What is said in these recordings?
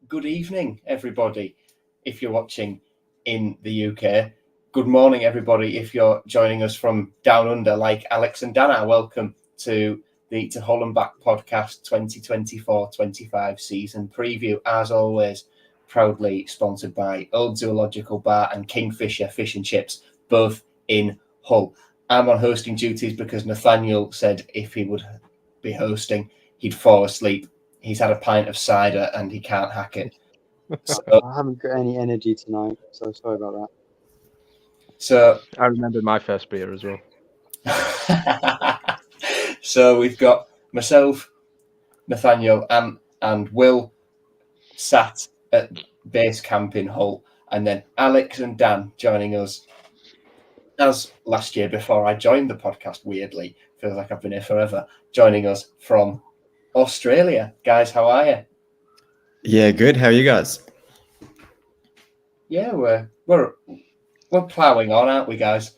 good evening, everybody, if you're watching in the UK. Good morning, everybody, if you're joining us from down under, like Alex and Dana. Welcome to the To Hull and Back podcast 2024-25 season preview. As always, proudly sponsored by Old Zoological Bar and Kingfisher Fish and Chips, both in Hull. I'm on hosting duties because Nathaniel said if he would be hosting, he'd fall asleep. He's had a pint of cider and he can't hack it. So, I haven't got any energy tonight, so sorry about that. So I remember my first beer as well. So we've got myself, Nathaniel, and Will sat at base camp in Hull, and then Alex and Dan joining us as last year before I joined the podcast. Weirdly, feels like I've been here forever. Joining us from Australia, guys. How are you? Yeah, good. How are you guys? Yeah, we're ploughing on, aren't we, guys?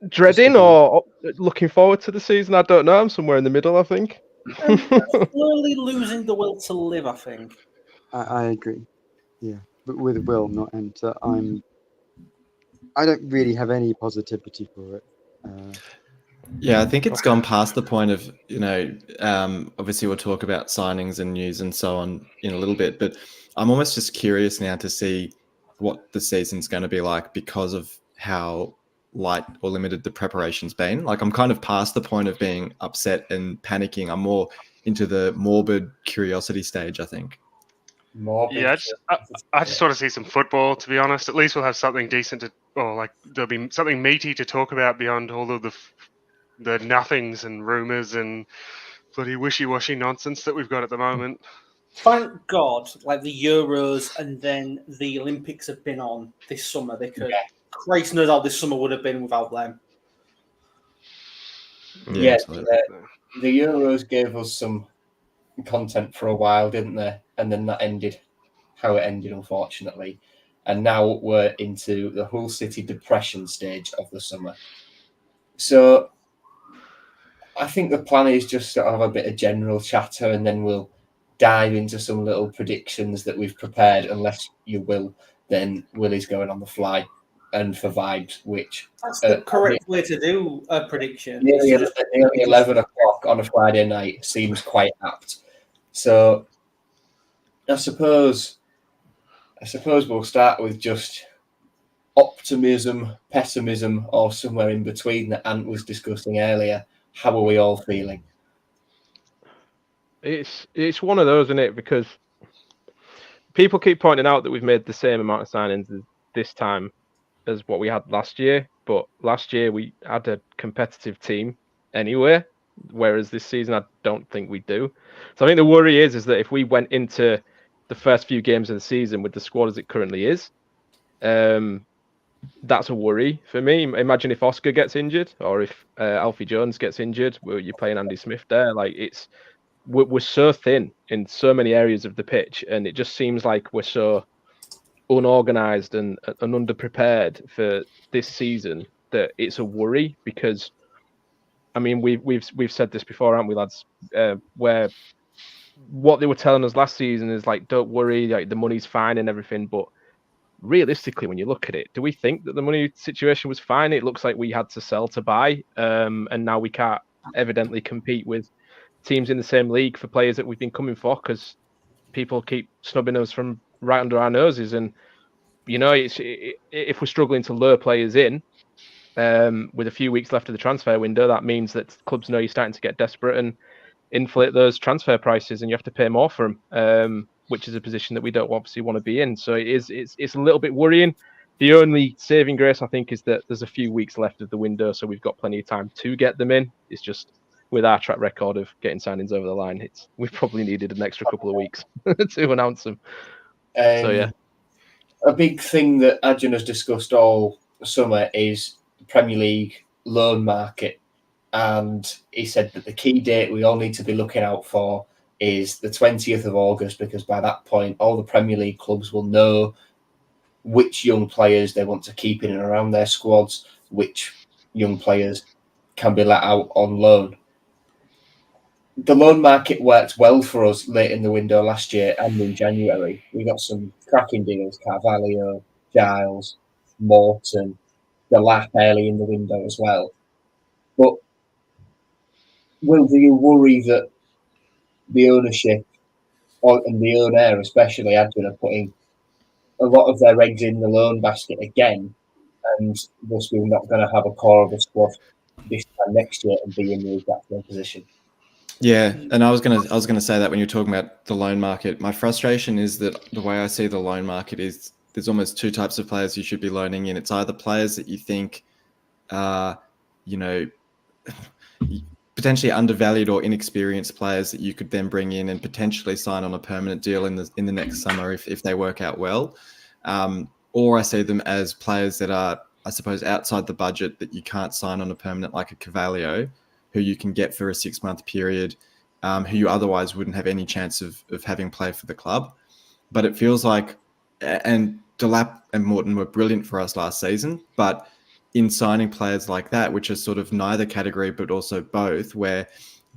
Dreading or looking forward to the season? I don't know. I'm somewhere in the middle, I think. Slowly losing the will to live, I think. I agree. Yeah, but with will, not enter. I don't really have any positivity for it. Yeah, I think it's gone past the point of, obviously we'll talk about signings and news and so on in a little bit, but I'm almost just curious now to see what the season's going to be like because of how light or limited the preparation's been. Like, I'm kind of past the point of being upset and panicking. I'm more into the morbid curiosity stage, I think. Yeah, I just want to see some football, to be honest. At least we'll have something decent there'll be something meaty to talk about beyond all of the nothings and rumours and bloody wishy-washy nonsense that we've got at the moment. Thank God, like the Euros and then the Olympics have been on this summer, because Christ knows how this summer would have been without them. Yeah, the Euros gave us some content for a while, didn't they? And then that ended how it ended, unfortunately. And now we're into the Hull City depression stage of the summer. So I think the plan is just to have a bit of general chatter and then we'll dive into some little predictions that we've prepared. Unless you will, then Willie's going on the fly and for vibes, which... That's the correct way to do a prediction. Nearly 11 o'clock on a Friday night seems quite apt. So I suppose we'll start with just optimism, pessimism, or somewhere in between that Ant was discussing earlier. How are we all feeling? It's one of those, isn't it? Because people keep pointing out that we've made the same amount of signings this time as what we had last year, but last year we had a competitive team anyway, whereas this season I don't think we do. So I think the worry is that if we went into the first few games of the season with the squad as it currently is, that's a worry for me. Imagine if Oscar gets injured or if Alfie Jones gets injured, you're playing Andy Smith there. Like, we're so thin in so many areas of the pitch, and it just seems like we're so unorganized and underprepared for this season that it's a worry. Because I mean, we've said this before, haven't we, lads? Where what they were telling us last season is like, don't worry, like the money's fine and everything. But realistically, when you look at it, do we think that the money situation was fine? It looks like we had to sell to buy, and now we can't evidently compete with teams in the same league for players that we've been coming for because people keep snubbing us from right under our noses. And if we're struggling to lure players in with a few weeks left of the transfer window, that means that clubs know you're starting to get desperate and inflate those transfer prices, and you have to pay more for them, which is a position that we don't obviously want to be in. So it's a little bit worrying. The only saving grace, I think, is that there's a few weeks left of the window, so we've got plenty of time to get them in. It's just with our track record of getting signings over the line, we probably needed an extra couple of weeks to announce them. So yeah, a big thing that Adrian has discussed all summer is the Premier League loan market. And he said that the key date we all need to be looking out for is the 20th of August, because by that point, all the Premier League clubs will know which young players they want to keep in and around their squads, which young players can be let out on loan. the loan market worked well for us late in the window last year and in January. We got some cracking deals: Carvalho, Giles, Morton, Delap early in the window as well. But Will, do you worry that the ownership and the owner, especially Adrian, are putting a lot of their eggs in the loan basket again, and thus we're not going to have a core of a squad this time next year and be in the exact same position? Yeah, and I was gonna say that when you're talking about the loan market, my frustration is that the way I see the loan market is there's almost two types of players you should be loaning in. It's either players that you think are, potentially undervalued or inexperienced players that you could then bring in and potentially sign on a permanent deal in the next summer if they work out well, or I see them as players that are, I suppose, outside the budget that you can't sign on a permanent, like a Carvalho, who you can get for a 6-month period, who you otherwise wouldn't have any chance of having play for the club. But it feels like, and Delap and Morton were brilliant for us last season, but in signing players like that, which are sort of neither category but also both, where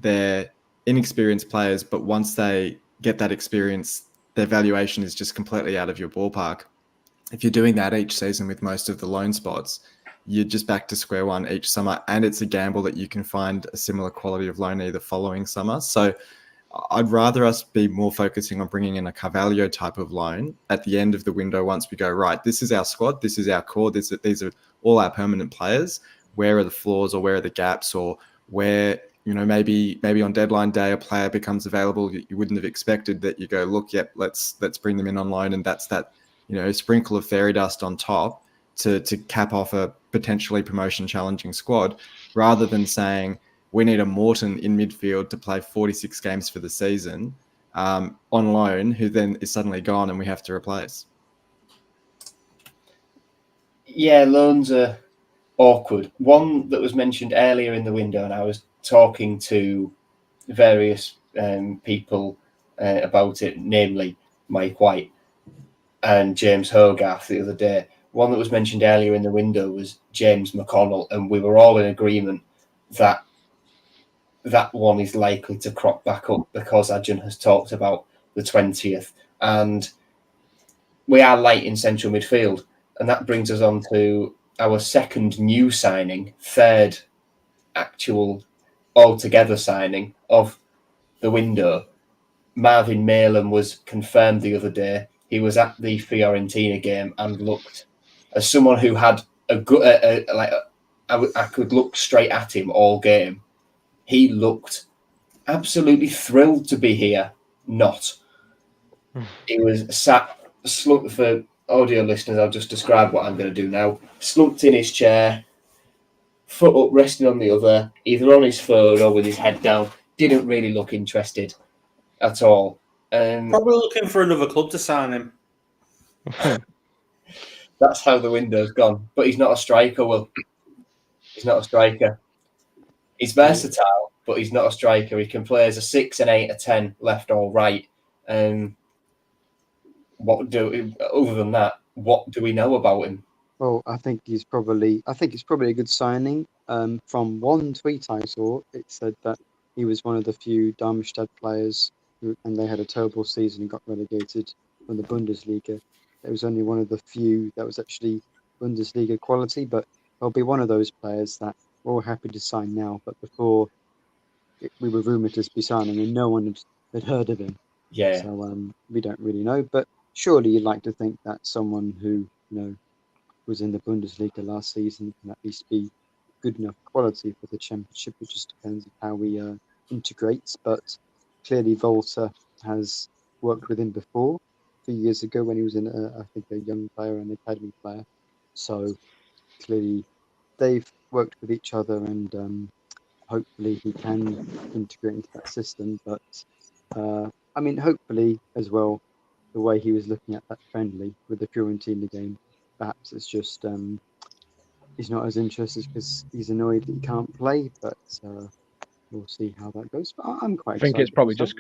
they're inexperienced players, but once they get that experience, their valuation is just completely out of your ballpark. If you're doing that each season with most of the loan spots, you're just back to square one each summer, and it's a gamble that you can find a similar quality of loan the following summer. So I'd rather us be more focusing on bringing in a Carvalho type of loan at the end of the window once we go, right, this is our squad, this is our core, these are all our permanent players. Where are the flaws or where are the gaps, or where, maybe on deadline day a player becomes available you wouldn't have expected, that you go, look, yep, let's bring them in on loan, and that's that, sprinkle of fairy dust on top to cap off a potentially promotion challenging squad, rather than saying we need a Morton in midfield to play 46 games for the season on loan, who then is suddenly gone and we have to replace. Yeah, loans are awkward. One that was mentioned earlier in the window, and I was talking to various people about it, namely Mike White and James Hogarth the other day. One that was mentioned earlier in the window was James McConnell, and we were all in agreement that that one is likely to crop back up because Adrian has talked about the 20th, and we are light in central midfield, and that brings us on to our second new signing, third actual altogether signing of the window. Marvin Malem was confirmed the other day. He was at the Fiorentina game and looked as someone who had a good, I could look straight at him all game. He looked absolutely thrilled to be here. Not. He was sat, slumped. For audio listeners, I'll just describe what I'm going to do now. Slumped in his chair, foot up, resting on the other, either on his phone or with his head down. Didn't really look interested at all. Probably looking for another club to sign him. That's how the window's gone. But he's not a striker, Will. He's not a striker. He's versatile, but he's not a striker. He can play as a 6, an 8, a 10, left or right. Other than that, what do we know about him? Well, I think it's probably a good signing. From one tweet I saw, it said that he was one of the few Darmstadt players and they had a terrible season and got relegated from the Bundesliga. It was only one of the few that was actually Bundesliga quality, but he'll be one of those players that we're all happy to sign now. But before, we were rumoured to be signing and no one had heard of him. Yeah. So we don't really know. But surely you'd like to think that someone who was in the Bundesliga last season can at least be good enough quality for the Championship. It just depends on how we integrate. But clearly Volta has worked with him before, a few years ago when he was I think a young player, an academy player. So clearly they've worked with each other, and hopefully he can integrate into that system. But hopefully as well, the way he was looking at that friendly with the Fiorentina game, perhaps it's just he's not as interested because he's annoyed that he can't play. But we'll see how that goes. But I'm quite excited. I think it's probably just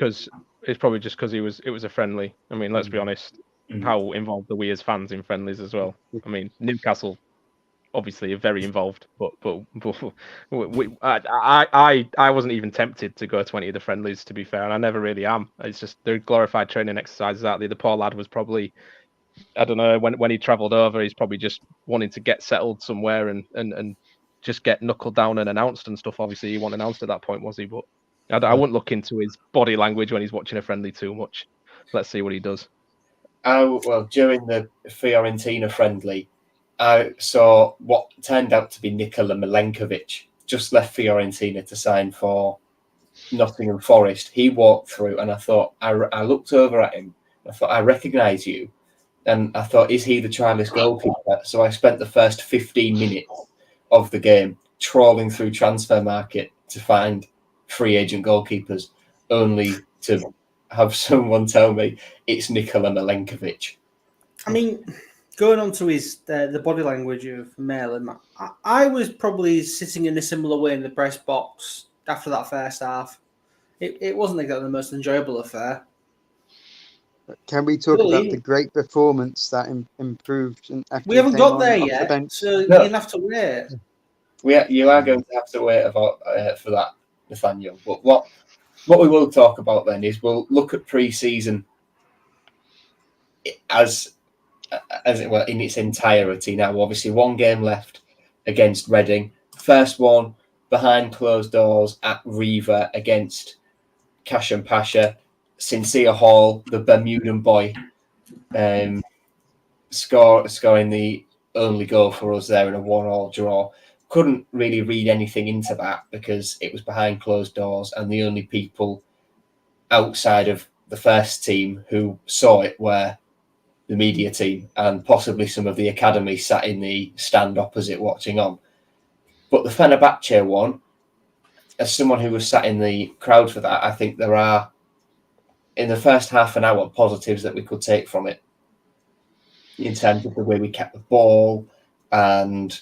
because it was a friendly. I mean, let's be honest. How involved are we as fans in friendlies as well? I mean, Newcastle obviously are very involved. But I wasn't even tempted to go to any of the friendlies, to be fair, and I never really am. It's just they're glorified training exercises out there. The poor lad was probably, I don't know, when he travelled over, he's probably just wanting to get settled somewhere and just get knuckled down and announced and stuff. Obviously, he wasn't announced at that point, was he? But I wouldn't look into his body language when he's watching a friendly too much. Let's see what he does. Well, during the Fiorentina friendly, I saw what turned out to be Nikola Milenkovic just left Fiorentina to sign for Nottingham Forest. He walked through, and I thought, I looked over at him. I thought, I recognise you. And I thought, is he the childless goalkeeper? So I spent the first 15 minutes of the game trawling through Transfer Market to find free agent goalkeepers, only to have someone tell me it's Nikola Milenkovic. I mean, going on to his the body language of Malin, I was probably sitting in a similar way in the press box after that first half. It wasn't exactly the most enjoyable affair. Can we talk about the great performance that improved? We haven't got there yet, so you're going to have to wait. You are going to have to wait for that, Nathaniel. But what we will talk about then is we'll look at pre-season as it were in its entirety. Now, obviously, one game left against Reading. First one behind closed doors at Riva against Kashan Pasha. Sincere Hall, the Bermudan boy, scoring the only goal for us there in a 1-1 draw. Couldn't really read anything into that because it was behind closed doors, and the only people outside of the first team who saw it were the media team and possibly some of the academy sat in the stand opposite watching on. But the Fenerbahce one, as someone who was sat in the crowd for that, I think there are, in the first half an hour, positives that we could take from it in terms of the way we kept the ball and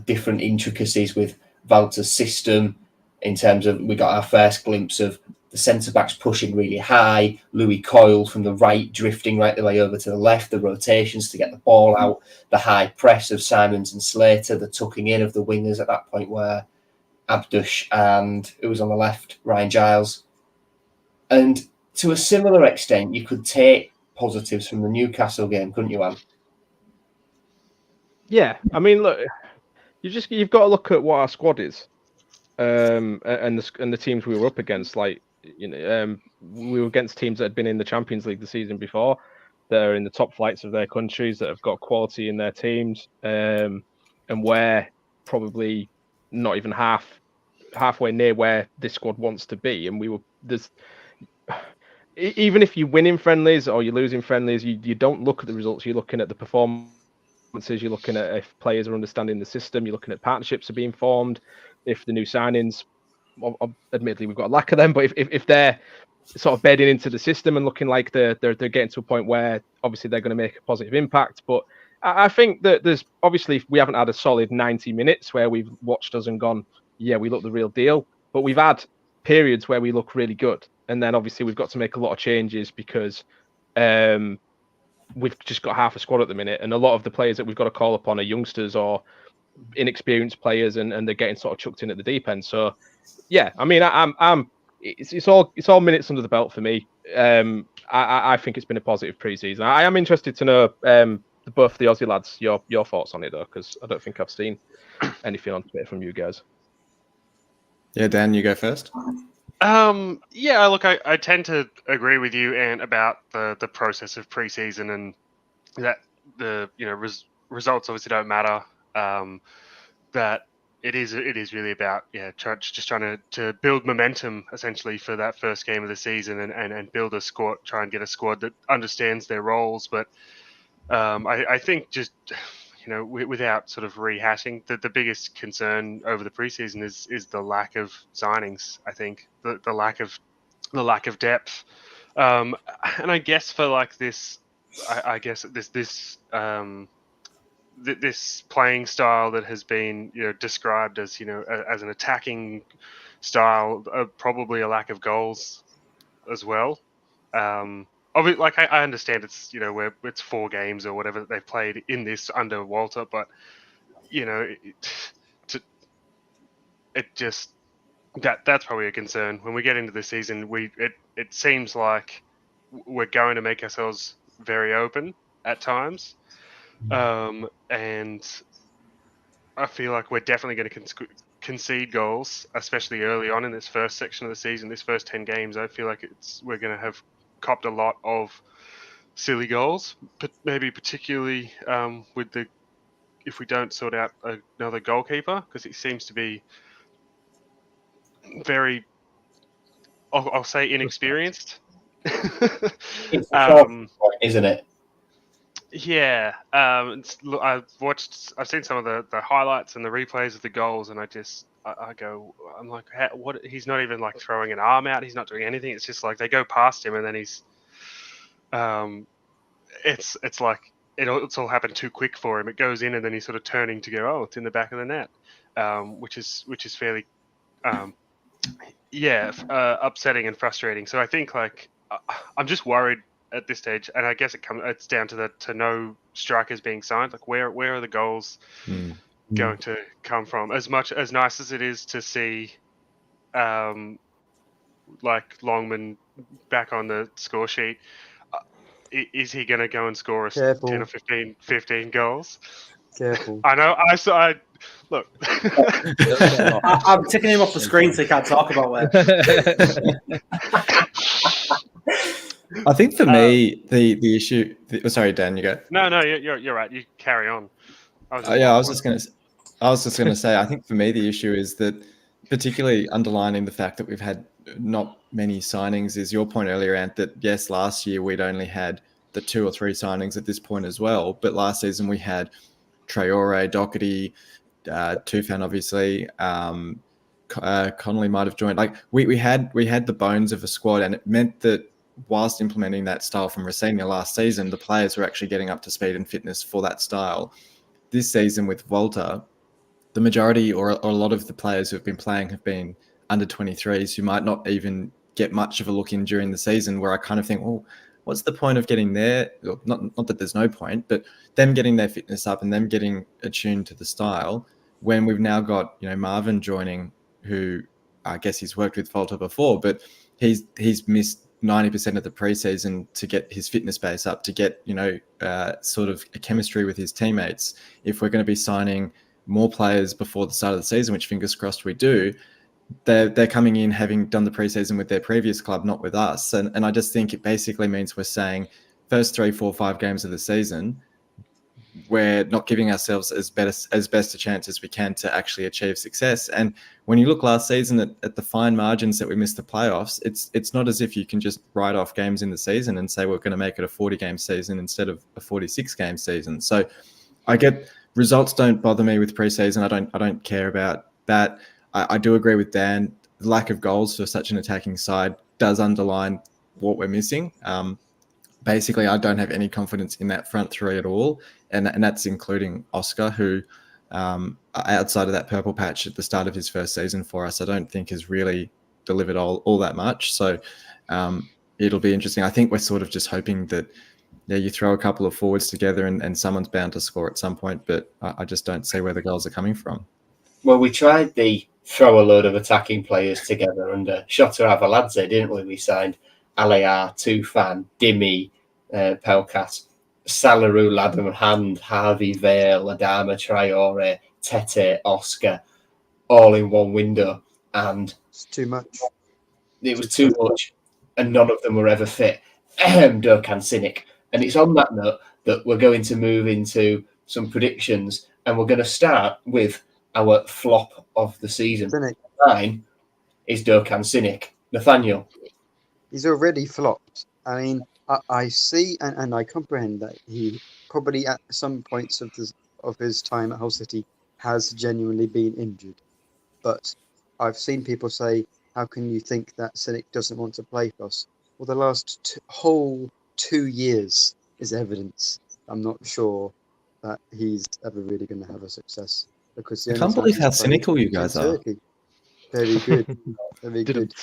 different intricacies with Walter's system. In terms of, we got our first glimpse of the centre-backs pushing really high, Louis Coyle from the right drifting right the way over to the left, the rotations to get the ball out, the high press of Simons and Slater, the tucking in of the wingers at that point where Abdush and who was on the left, Ryan Giles. And to a similar extent, you could take positives from the Newcastle game, couldn't you, Anne? Yeah, I mean, look, you've got to look at what our squad is, and the teams we were up against. Like, we were against teams that had been in the Champions League the season before. That are in the top flights of their countries, that have got quality in their teams, and we're probably not even halfway near where this squad wants to be. And even if you win in friendlies or you lose in friendlies, you don't look at the results. You're looking at the performances. You're looking at if players are understanding the system. You're looking at partnerships are being formed. If the new signings, admittedly we've got a lack of them, but if they're sort of bedding into the system and looking like they're getting to a point where obviously they're going to make a positive impact. But I think that there's obviously, we haven't had a solid 90 minutes where we've watched us and gone, yeah, we look the real deal. But we've had periods where we look really good. And then obviously we've got to make a lot of changes because we've just got half a squad at the minute. And a lot of the players that we've got to call upon are youngsters or inexperienced players, and they're getting sort of chucked in at the deep end. So, yeah, I mean, it's all minutes under the belt for me. I think it's been a positive pre-season. I am interested to know both the Aussie lads your thoughts on it though, because I don't think I've seen anything on Twitter from you guys. Yeah, Dan, you go first. Yeah, look, I tend to agree with you, and about the process of pre-season, and that the results obviously don't matter. That it is really about just trying to build momentum essentially for that first game of the season, and build a squad, try and get a squad that understands their roles. But I think just without sort of rehashing, the biggest concern over the preseason is the lack of signings. I think the lack of depth, and I guess for like this, this playing style that has been described as as an attacking style, probably a lack of goals as well. like I understand it's where it's 4 games or whatever that they've played in this under Walter, but that's probably a concern when we get into the season. It seems like we're going to make ourselves very open at times, and I feel like we're definitely going to concede goals, especially early on in this first section of the season. This first 10 games, I feel like we're going to have copped a lot of silly goals, but maybe particularly if we don't sort out another goalkeeper, because it seems to be very, I'll say, inexperienced. It's a point, isn't it? Yeah. I've seen some of the highlights and the replays of the goals, and I'm like, what? He's not even like throwing an arm out. He's not doing anything. It's just like they go past him, and then he's, it's like it's all happened too quick for him. It goes in, and then he's sort of turning to go, oh, it's in the back of the net, which is fairly, upsetting and frustrating. So I think I'm just worried at this stage, and I guess it's down to no strikers being signed. Like where are the goals going to come from? As nice as it is to see, like Longman back on the score sheet, is he going to go and score us 10 or 15 goals? Careful. I know. I look. I'm taking him off the screen so he can't talk about where. I think for me, the issue. Sorry, Dan, you go. No, you're right. You carry on. I was just going to say. I think for me, the issue is that, particularly underlining the fact that we've had not many signings, is your point earlier, Ant, that yes, last year we'd only had the 2 or 3 signings at this point as well, but last season we had Traore, Doherty, Tufan, obviously. Connolly might have joined. Like we had the bones of a squad, and it meant that whilst implementing that style from Rosenia last season, the players were actually getting up to speed and fitness for that style. This season with Volta, the majority or a lot of the players who have been playing have been under 23s who might not even get much of a look in during the season, where I kind of think, well, what's the point of getting there? Not that there's no point, but them getting their fitness up and them getting attuned to the style when we've now got, Marvin joining, who I guess he's worked with Volta before, but he's missed 90% of the preseason to get his fitness base up, to get, sort of a chemistry with his teammates. If we're going to be signing more players before the start of the season, which fingers crossed we do, they're coming in having done the preseason with their previous club, not with us. And I just think it basically means we're saying first 3, 4, 5 games of the season, we're not giving ourselves as best a chance as we can to actually achieve success. And when you look last season at the fine margins that we missed the playoffs, it's not as if you can just write off games in the season and say we're going to make it a 40-game season instead of a 46-game season. So I get results don't bother me with preseason. I don't care about that. I do agree with Dan. The lack of goals for such an attacking side does underline what we're missing. Basically, I don't have any confidence in that front 3 at all. And that's including Oscar, who outside of that purple patch at the start of his first season for us, I don't think has really delivered all that much. So it'll be interesting. I think we're sort of just hoping that you throw a couple of forwards together and someone's bound to score at some point, but I just don't see where the goals are coming from. Well, we tried the throw a load of attacking players together under Shota Avaladze, didn't we? We signed Alea, Tufan, Dimi, Pelkas, Salaru, Ladham Hand, Harvey Vale, Adama Traore, Tete, Oscar, all in one window. And it's too much. It was too much, and none of them were ever fit. Durkan Cynic. And it's on that note that we're going to move into some predictions, and we're going to start with our flop of the season. Cynic. Mine is Durkan Cynic. Nathaniel. He's already flopped. I mean, I see and I comprehend that he probably at some points of his time at Hull City has genuinely been injured. But I've seen people say, how can you think that Cynic doesn't want to play for us? Well, the last whole 2 years is evidence. I'm not sure that he's ever really going to have a success. Because I can't believe how cynical you guys are. Very good. Very good.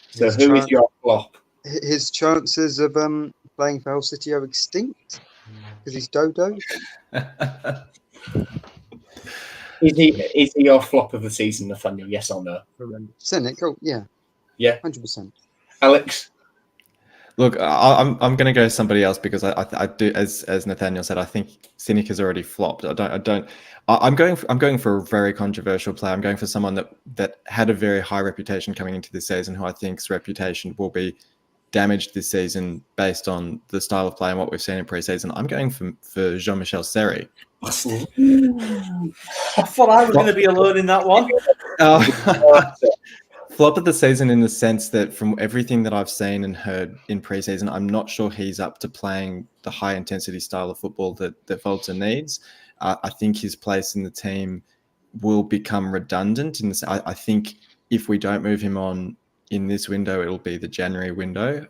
So His who is chan- your flop? His chances of playing for Hull City are extinct because he's Dodo. Is he your flop of the season, Nathaniel? Yes or no? Cynic, yeah, Yeah. 100%. Alex? Look, I'm going to go somebody else because I do, as Nathaniel said, I think Cynic has already flopped. I'm going for a very controversial player. I'm going for someone that had a very high reputation coming into this season, who I think's reputation will be damaged this season based on the style of play and what we've seen in pre-season. I'm going for Jean-Michel Seri. I thought I was going to be alone in that one. Flop of the season in the sense that from everything that I've seen and heard in pre-season, I'm not sure he's up to playing the high-intensity style of football that Volta needs. I think his place in the team will become redundant. I think if we don't move him on in this window, it'll be the January window.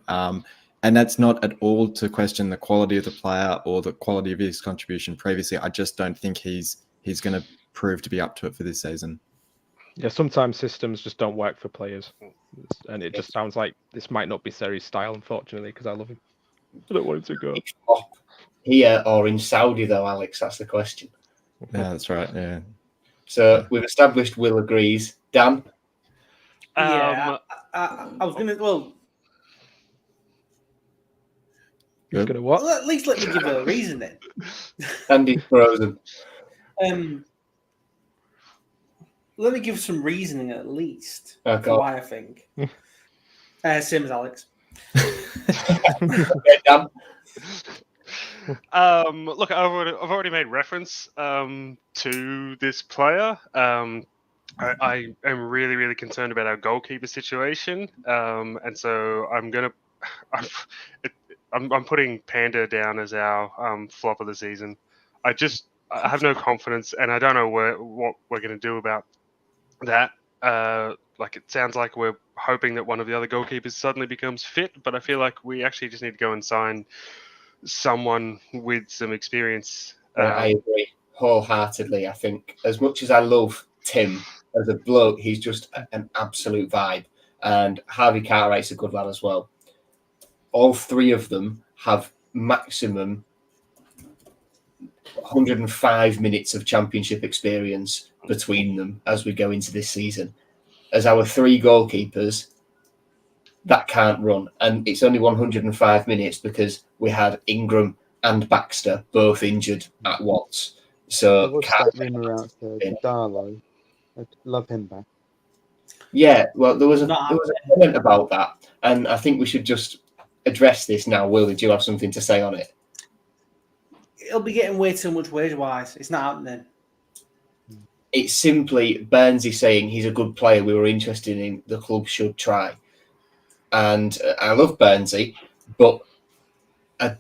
And that's not at all to question the quality of the player or the quality of his contribution previously. I just don't think he's going to prove to be up to it for this season. Yeah, sometimes systems just don't work for players, and it just sounds like this might not be Seri's style, unfortunately, because I love him. I don't want him to go. Here or in Saudi, though, Alex? That's the question. Yeah, that's right. Yeah. So we've established Will agrees. Dan? Yeah, I was going to. Well, He's gonna what? at least let me give a reason then. Andy's frozen. Let me give some reasoning at least Oh, for why I think. Same as Alex. Okay, Dan? Look, I've already made reference to this player. I am really, really concerned about our goalkeeper situation, and so I'm putting Panda down as our flop of the season. I have no confidence, and I don't know what we're going to do about that. It sounds like we're hoping that one of the other goalkeepers suddenly becomes fit, but I feel like we actually just need to go and sign someone with some experience. I agree wholeheartedly. I think as much as I love Tim as a bloke, he's just an absolute vibe. And Harvey Cartwright's a good lad as well. All three of them have maximum 105 minutes of championship experience between them as we go into this season. As our three goalkeepers, that can't run. And it's only 105 minutes because we had Ingram and Baxter both injured at once. So What's that rumour out there? Darlow. I'd love him back. Yeah, well, there was a comment about that, and I think we should just address this now. Will, do you have something to say on it? It'll be getting way too much wage-wise. It's not happening. It's simply Burnsy saying he's a good player. We were interested in. The club should try. And I love Burnsy, but I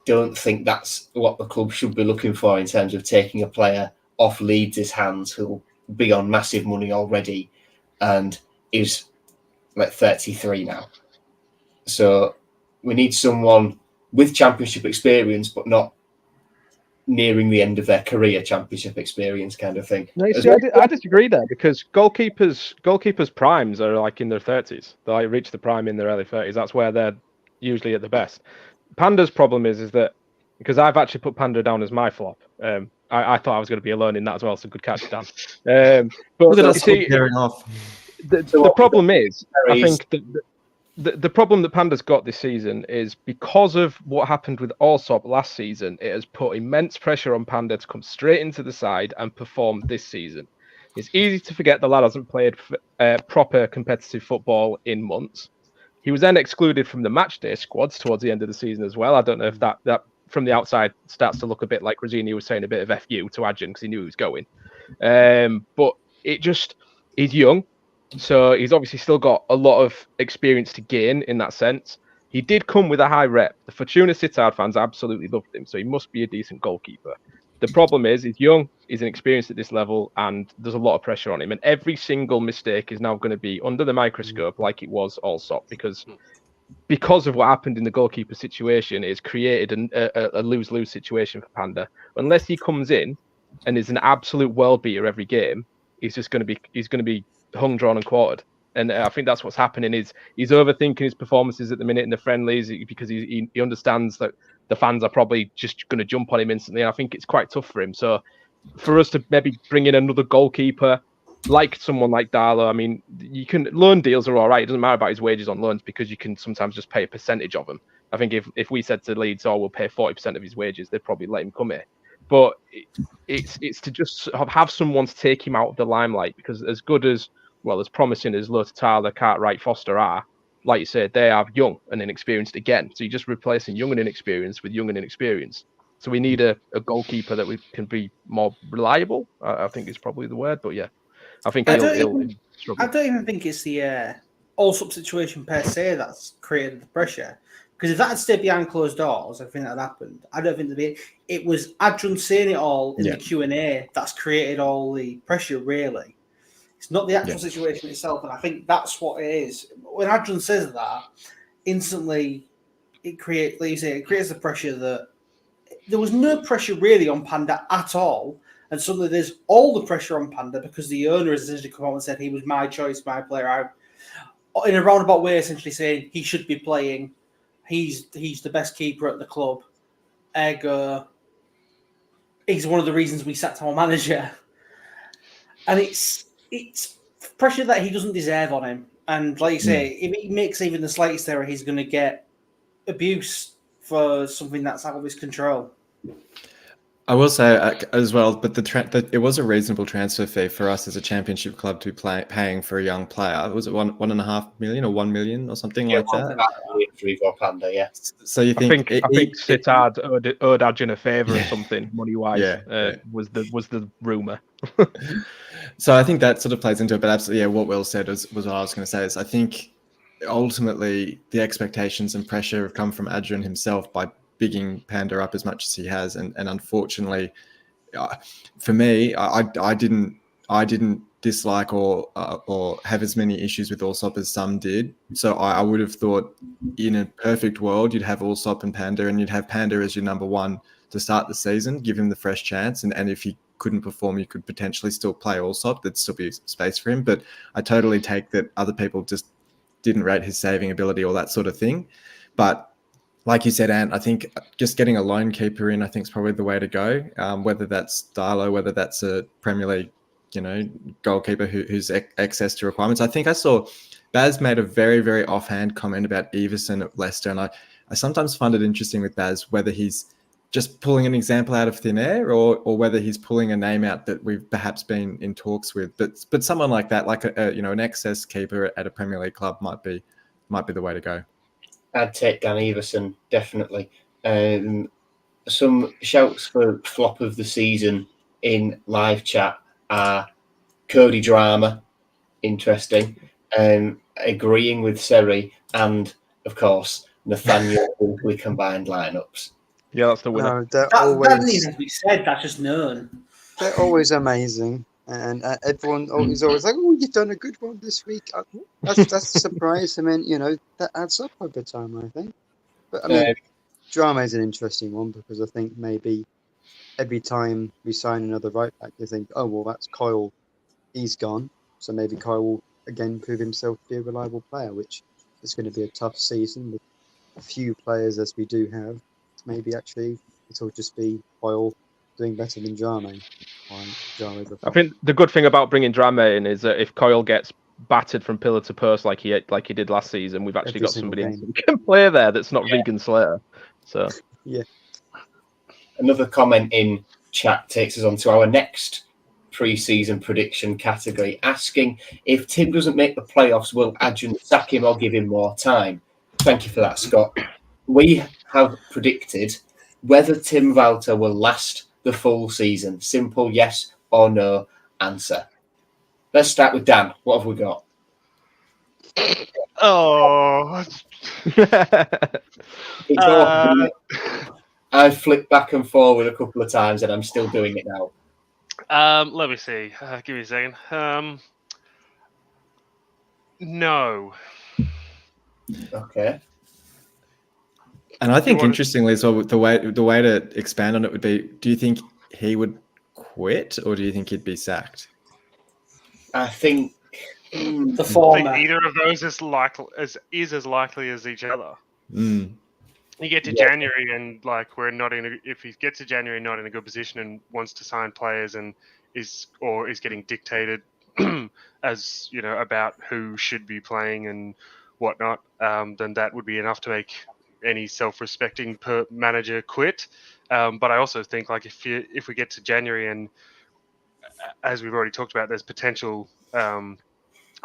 don't think that's what the club should be looking for in terms of taking a player off Leeds' hands who'll be on massive money already and is like 33 now. So we need someone with championship experience, but not nearing the end of their career championship experience kind of thing. No, see, I disagree there because goalkeepers' primes are like in their 30s. They like reach the prime in their early 30s. That's where they're usually at the best. Panda's problem is that because I've actually put Panda down as my flop. I thought I was going to be alone in that as well, so good catch, Dan. But you see, off. The problem is, I think the problem that Panda's got this season is because of what happened with Allsop last season, it has put immense pressure on Panda to come straight into the side and perform this season. It's easy to forget the lad hasn't played proper competitive football in months. He was then excluded from the matchday squads towards the end of the season as well. I don't know if that from the outside starts to look a bit like Rosini was saying, a bit of FU to Adjan because he knew he was going. But he's young. So he's obviously still got a lot of experience to gain in that sense. He did come with a high rep. The Fortuna Sittard fans absolutely loved him, so he must be a decent goalkeeper. The problem is he's young, he's inexperienced at this level, and there's a lot of pressure on him. And every single mistake is now going to be under the microscope like it was Allsop, because of what happened in the goalkeeper situation, it's created a lose-lose situation for Panda. Unless he comes in and is an absolute world beater every game, he's going to be hung, drawn, and quartered. And I think that's what's happening. He's overthinking his performances at the minute in the friendlies because he understands that the fans are probably just going to jump on him instantly. And I think it's quite tough for him. So for us to maybe bring in another goalkeeper, like someone like Darlow, I mean, you can loan deals are all right. It doesn't matter about his wages on loans because you can sometimes just pay a percentage of them. I think if we said to Leeds, "Oh, we'll pay 40% of his wages," they'd probably let him come here. But it's to just have someone to take him out of the limelight, because as good as promising as Lothar Tyler, Cartwright, Foster are, like you said, they are young and inexperienced again. So you're just replacing young and inexperienced with young and inexperienced. So we need a goalkeeper that we can be more reliable. I think is probably the word. But yeah, I think he'll struggle. I don't even think it's the Allsop situation per se that's created the pressure. Because if that had stayed behind closed doors, I think that had happened. I don't think it was Adrian saying it all in the Q&A that's created all the pressure, really. It's not the actual situation itself, and I think that's what it is. When Adrian says that, instantly it creates, like you say, it creates the pressure that there was no pressure really on Panda at all, and suddenly there's all the pressure on Panda because the owner has essentially come out and said he was my choice, my player. In a roundabout way, essentially saying he should be playing. He's the best keeper at the club. Ergo, he's one of the reasons we sacked our manager. And it's pressure that he doesn't deserve on him. And like you say, if he makes even the slightest error, he's going to get abuse for something that's out of his control. I will say as well, but it was a reasonable transfer fee for us as a championship club to be paying for a young player. Was it 1.5 million or 1 million or something like that? For Panda, yeah. So you think? I think Sittard owed Adrian a favour or something money wise. Was the rumour. So I think that sort of plays into it. But absolutely, what Will said was what I was going to say. Is I think ultimately the expectations and pressure have come from Adrian himself by bigging Panda up as much as he has, and unfortunately, for me, I didn't dislike or have as many issues with Allsop as some did. So I would have thought, in a perfect world, you'd have Allsop and Panda, and you'd have Panda as your number one to start the season, give him the fresh chance, and if he couldn't perform, you could potentially still play Allsop. There'd still be space for him. But I totally take that other people just didn't rate his saving ability or that sort of thing. But like you said, Ant, I think just getting a lone keeper in, I think, is probably the way to go. Whether that's Darlow, whether that's a Premier League, goalkeeper who's access to requirements. I think I saw Baz made a very, very offhand comment about Everson at Leicester, and I sometimes find it interesting with Baz whether he's just pulling an example out of thin air or whether he's pulling a name out that we've perhaps been in talks with. But someone like that, like an excess keeper at a Premier League club, might be the way to go. I'd take Dan Everson, definitely. Some shouts for flop of the season in live chat are Cody Drama, interesting, agreeing with Seri, and, of course, Nathaniel Winkley combined lineups. Yeah, that's the winner. No, that doesn't even have to be said, that's just known. They're always amazing. And everyone is always like, "Oh, you've done a good one this week." That's a surprise. I mean, that adds up over time, I think. But I mean, Drama is an interesting one because I think maybe every time we sign another right back, you think, "Oh, well, that's Kyle. He's gone." So maybe Kyle will again prove himself to be a reliable player, which is going to be a tough season with a few players as we do have. Maybe actually it'll just be Kyle doing better than Drama. I think the good thing about bringing Drama in is that if Coyle gets battered from pillar to post like he did last season, we've actually got somebody who can play there that's not Regan Slater. So Another comment in chat takes us on to our next pre-season prediction category, asking if Tim doesn't make the playoffs, will Adrian sack him or give him more time? Thank you for that, Scott. We have predicted whether Tim Walter will last the full season. Simple yes or no answer. Let's start with Dan. What have we got? Oh. I flipped back and forward a couple of times and I'm still doing it now. Let me see. Give me a second. No. Okay. And I think interestingly as well, the way to expand on it would be, do you think he would quit or do you think he'd be sacked? I think The I think former. either of those is as likely as each other. Mm. You get to January and like we're not in. If he gets to January not in a good position and wants to sign players and is getting dictated as about who should be playing and whatnot, then that would be enough to make any self-respecting manager quit. But I also think like if we get to January and as we've already talked about, there's potential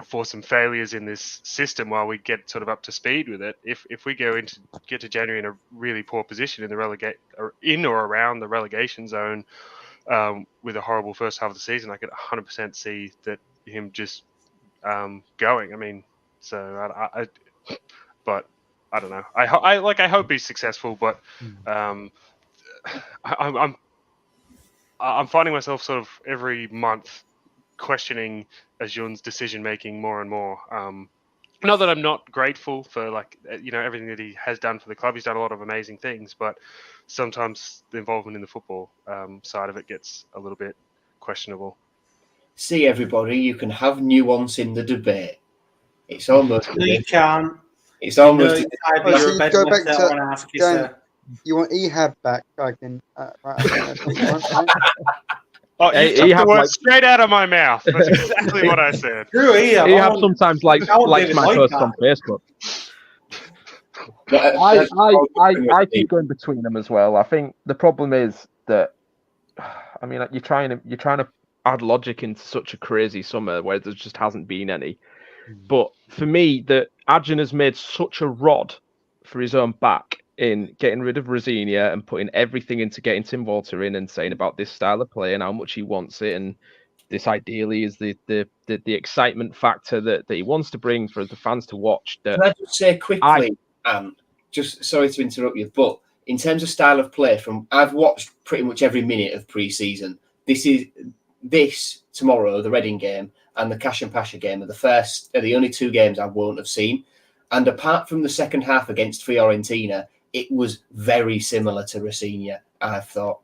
for some failures in this system while we get sort of up to speed with it. If we get to January in a really poor position in the in or around the relegation zone with a horrible first half of the season, I could 100% see that him just going. I mean, so but I don't know. I hope he's successful, but I'm finding myself sort of every month questioning Ajun's decision making more and more. Not that I'm not grateful for everything that he has done for the club. He's done a lot of amazing things, but sometimes the involvement in the football side of it gets a little bit questionable. See, everybody, you can have nuance in the debate. It's almost. No, you can't. It's almost. Go back to you want Ehab back? I can. Oh, you took the words straight out of my mouth. That's exactly what I said. Ehab sometimes likes my posts on Facebook. I keep going between them as well. I think the problem is that, I mean, you're trying to add logic into such a crazy summer where there just hasn't been any. But for me, that Adjan has made such a rod for his own back in getting rid of Rosinia and putting everything into getting Tim Walter in and saying about this style of play and how much he wants it, and this ideally is the excitement factor that he wants to bring for the fans to watch. Can I just say quickly, just sorry to interrupt you, but in terms of style of play, I've watched pretty much every minute of pre-season. This tomorrow, the Reading game, and the Cash and Pasha game are the only two games I won't have seen. And apart from the second half against Fiorentina, it was very similar to Rosinia, I thought.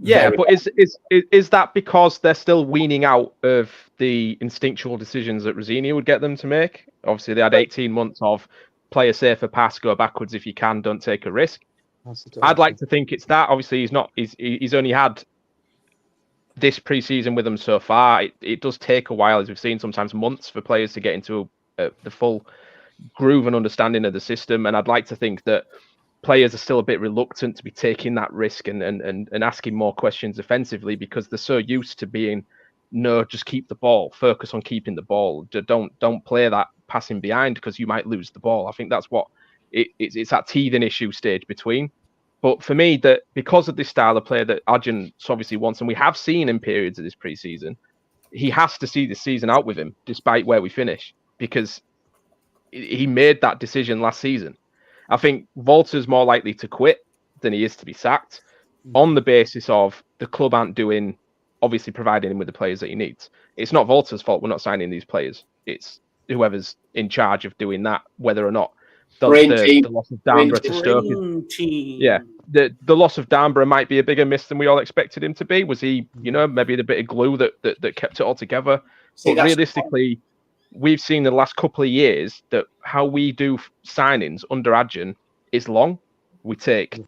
Yeah, but is that because they're still weaning out of the instinctual decisions that Rosinia would get them to make? Obviously, they had 18 months of play a safer pass, go backwards if you can, don't take a risk. I'd like to think it's that. Obviously, he's only had this pre-season with them so far. It does take a while, as we've seen, sometimes months for players to get into the full groove and understanding of the system. And I'd like to think that players are still a bit reluctant to be taking that risk and asking more questions offensively because they're so used to being, no, just keep the ball, focus on keeping the ball. Don't play that passing behind because you might lose the ball. I think that's what it's that teething issue stage between. But for me, that because of this style of play that Adjan obviously wants, and we have seen in periods of this preseason, he has to see the season out with him, despite where we finish, because he made that decision last season. I think Volta's more likely to quit than he is to be sacked on the basis of the club aren't doing, obviously providing him with the players that he needs. It's not Volta's fault we're not signing these players. It's whoever's in charge of doing that, whether or not the loss of Dambra to Stoke. Yeah, the loss of Dambra might be a bigger miss than we all expected him to be. Was he, maybe the bit of glue that kept it all together? But realistically, we've seen the last couple of years that how we do signings under Adjan is long. We take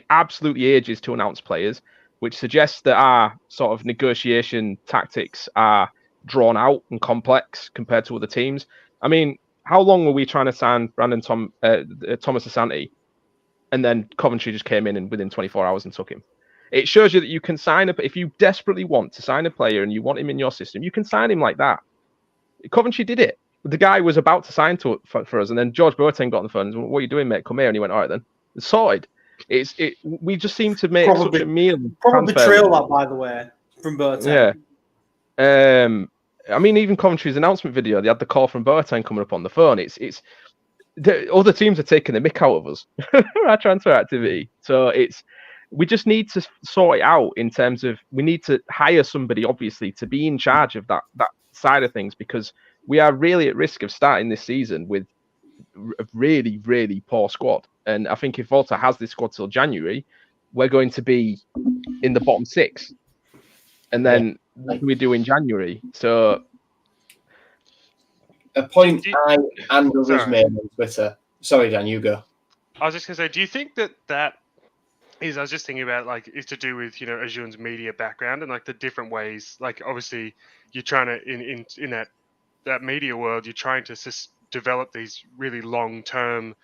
absolutely ages to announce players, which suggests that our sort of negotiation tactics are drawn out and complex compared to other teams. I mean, how long were we trying to sign Thomas Asante, and then Coventry just came in and within 24 hours and took him? It shows you that you can sign if you desperately want to sign a player and you want him in your system, you can sign him like that. Coventry did it. The guy was about to sign for us, and then George Boateng got on the phone and said, "What are you doing, mate? Come here." And he went, "All right, then." It's sorted. We just seem to make such a meal. Probably trail that, by the way, from Boateng. Yeah. I mean, even Coventry's announcement video, they had the call from Boateng coming up on the phone. Other teams are taking the mick out of us, our transfer activity. So we just need to sort it out in terms of we need to hire somebody, obviously, to be in charge of that side of things, because we are really at risk of starting this season with a really, really poor squad. And I think if Volta has this squad till January, we're going to be in the bottom six. And then what do we do in January? So A point Do you- I and others Sorry. made on Twitter. Sorry, Dan, you go. I was just gonna say, do you think that is? I was just thinking about like is to do with Ajun's media background and like the different ways. Like obviously, you're trying to in that media world, you're trying to develop these really long term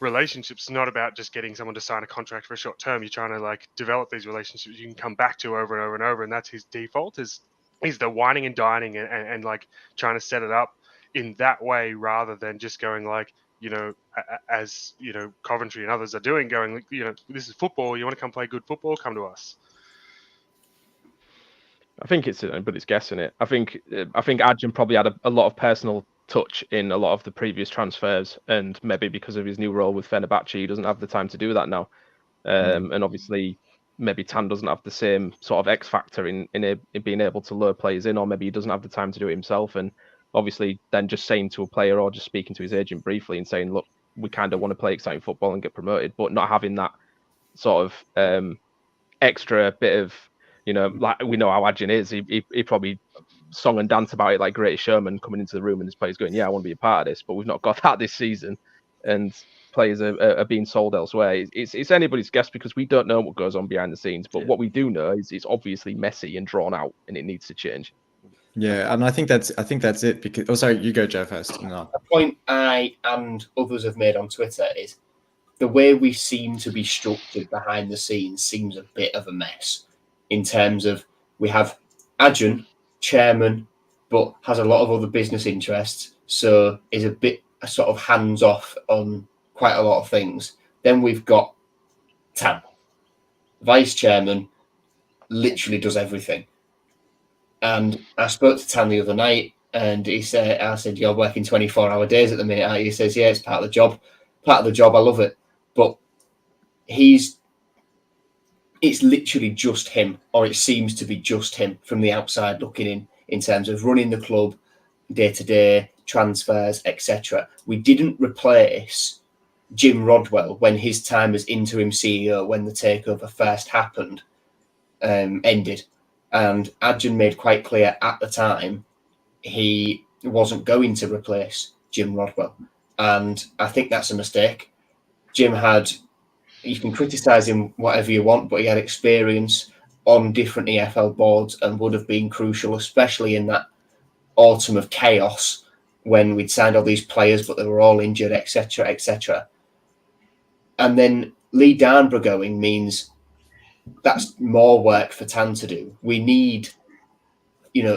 relationships. Not about just getting someone to sign a contract for a short term. You're trying to like develop these relationships you can come back to over and over and over. And that's his default is the whining and dining and like trying to set it up in that way rather than just going like, as Coventry and others are doing, going, this is football. You want to come play good football? Come to us. I think it's guessing it. I think Adjan probably had a lot of personal touch in a lot of the previous transfers, and maybe because of his new role with Fenerbahce, he doesn't have the time to do that now. And obviously, maybe Tan doesn't have the same sort of X factor in being able to lure players in, or maybe he doesn't have the time to do it himself. And obviously, then just saying to a player or just speaking to his agent briefly and saying, "Look, we kind of want to play exciting football and get promoted," but not having that sort of extra bit of, like we know how Adjan is. He probably song and dance about it like Greatest Showman, coming into the room and his players going, "Yeah, I want to be a part of this," but we've not got that this season, and players are being sold elsewhere. It's anybody's guess because we don't know what goes on behind the scenes, but what we do know is it's obviously messy and drawn out, and it needs to change. Yeah, and I think that's it. Because sorry, you go, Joe, first. No. A point I and others have made on Twitter is the way we seem to be structured behind the scenes seems a bit of a mess in terms of we have Adjan, chairman, but has a lot of other business interests, so is a bit sort of hands off on quite a lot of things. Then we've got Tan, vice chairman, literally does everything. And I spoke to Tan the other night, and I said, "You're working 24-hour days at the minute." He says, "Yeah, it's part of the job. Part of the job. I love it." But it's literally just him, or it seems to be just him from the outside looking in terms of running the club day to day, transfers, etc. We didn't replace Jim Rodwell when his time as interim CEO, when the takeover first happened, ended. And Adjan made quite clear at the time he wasn't going to replace Jim Rodwell. And I think that's a mistake. Jim you can criticise him whatever you want, but he had experience on different EFL boards and would have been crucial, especially in that autumn of chaos when we'd signed all these players, but they were all injured, etc., etc. And then Lee Darnborough going means that's more work for Tan to do. We need,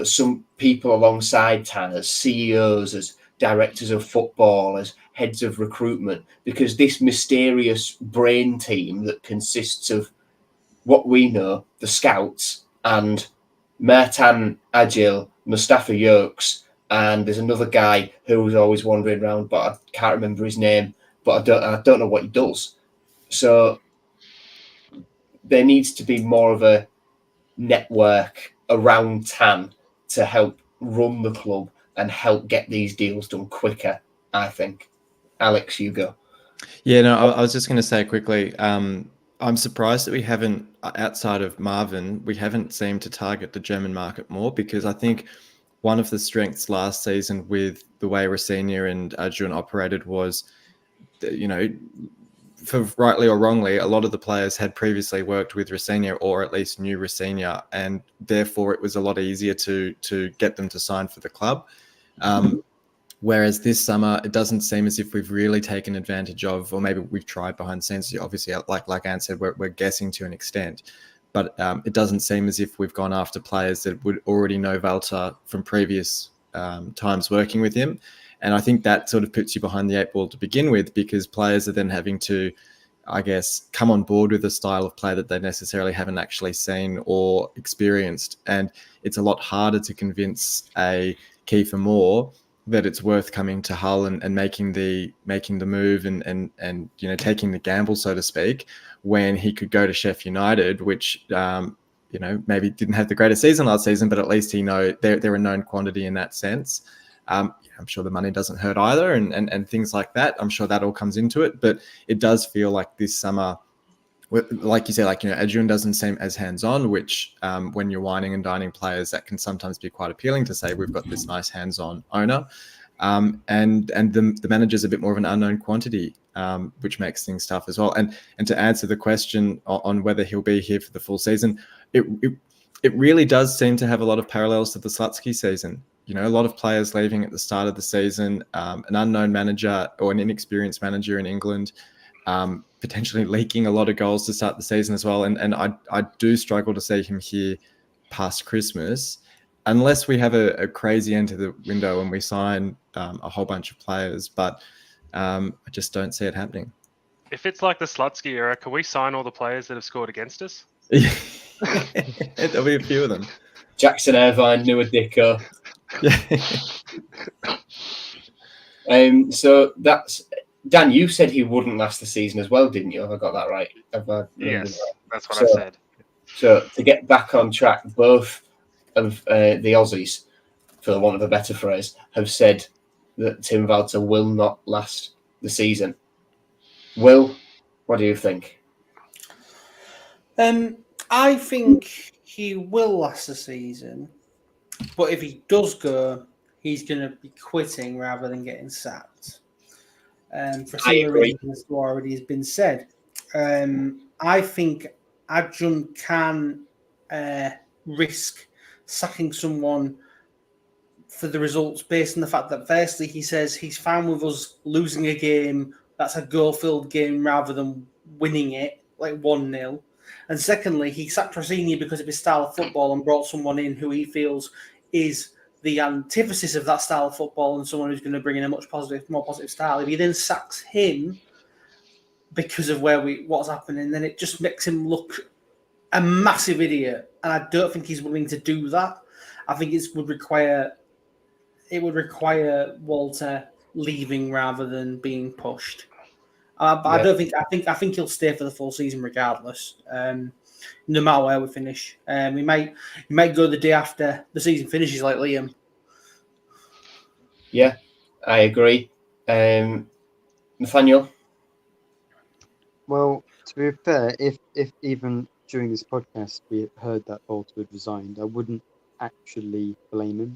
some people alongside Tan as CEOs, as directors of football, as heads of recruitment, because this mysterious brain team that consists of what we know, the scouts, and Mertan Agil, Mustafa Yokes, and there's another guy who's always wandering around, but I can't remember his name, but I don't know what he does. So there needs to be more of a network around Tan to help run the club and help get these deals done quicker, I think. Alex, you go. Yeah, no, I was just going to say quickly, I'm surprised that we haven't, outside of Marvin, we haven't seemed to target the German market more, because I think one of the strengths last season with the way Rosenior and Adjan operated was, for rightly or wrongly, a lot of the players had previously worked with Rosenior or at least knew Rosenior, and therefore it was a lot easier to get them to sign for the club. Whereas this summer, it doesn't seem as if we've really taken advantage of, or maybe we've tried behind the scenes. Obviously, like Ant said, we're guessing to an extent, but it doesn't seem as if we've gone after players that would already know Walter from previous times working with him. And I think that sort of puts you behind the eight ball to begin with, because players are then having to, I guess, come on board with a style of play that they necessarily haven't actually seen or experienced. And it's a lot harder to convince a Kiefer Moore that it's worth coming to Hull and making the move and taking the gamble, so to speak, when he could go to Sheffield United, which maybe didn't have the greatest season last season, but at least they're a known quantity in that sense. I'm sure the money doesn't hurt either, and things like that. I'm sure that all comes into it, but it does feel like this summer, like you say, Adjan doesn't seem as hands-on, which when you're whining and dining players, that can sometimes be quite appealing to say we've got this nice hands-on owner. and the manager's a bit more of an unknown quantity, which makes things tough as well. And to answer the question on whether he'll be here for the full season, it really does seem to have a lot of parallels to the Slutsky season. You know, a lot of players leaving at the start of the season, an unknown manager or an inexperienced manager in England, potentially leaking a lot of goals to start the season as well. And I do struggle to see him here past Christmas, unless we have a crazy end to the window and we sign a whole bunch of players. But I just don't see it happening. If it's like the Slutsky era, can we sign all the players that have scored against us? There'll be a few of them. Jackson Irvine, Noah Dicko. So that's Dan. You said he wouldn't last the season as well, didn't you? Have I got that right? Yes, that's what I said. So to get back on track, both of the Aussies, for the want of a better phrase, have said that Tim Walter will not last the season. Will, what do you think? I think he will last the season, but if he does go, he's going to be quitting rather than getting sacked. For similar reasons that already has been said. I think Adjun can risk sacking someone for the results based on the fact that, firstly, he says he's fine with us losing a game that's a goal-filled game rather than winning it, like 1-0. And secondly, he sacked Rossini because of his style of football and brought someone in who he feels is the antithesis of that style of football and someone who's going to bring in a more positive style. If he then sacks him because of what's happening, then it just makes him look a massive idiot. And I don't think he's willing to do that. I think it would require Walter leaving rather than being pushed. But yeah. I think he'll stay for the full season regardless. No matter where we finish, he might go the day after the season finishes, like Liam. Yeah, I agree. Nathaniel? Well, to be fair, if even during this podcast we heard that Walter had resigned, I wouldn't actually blame him,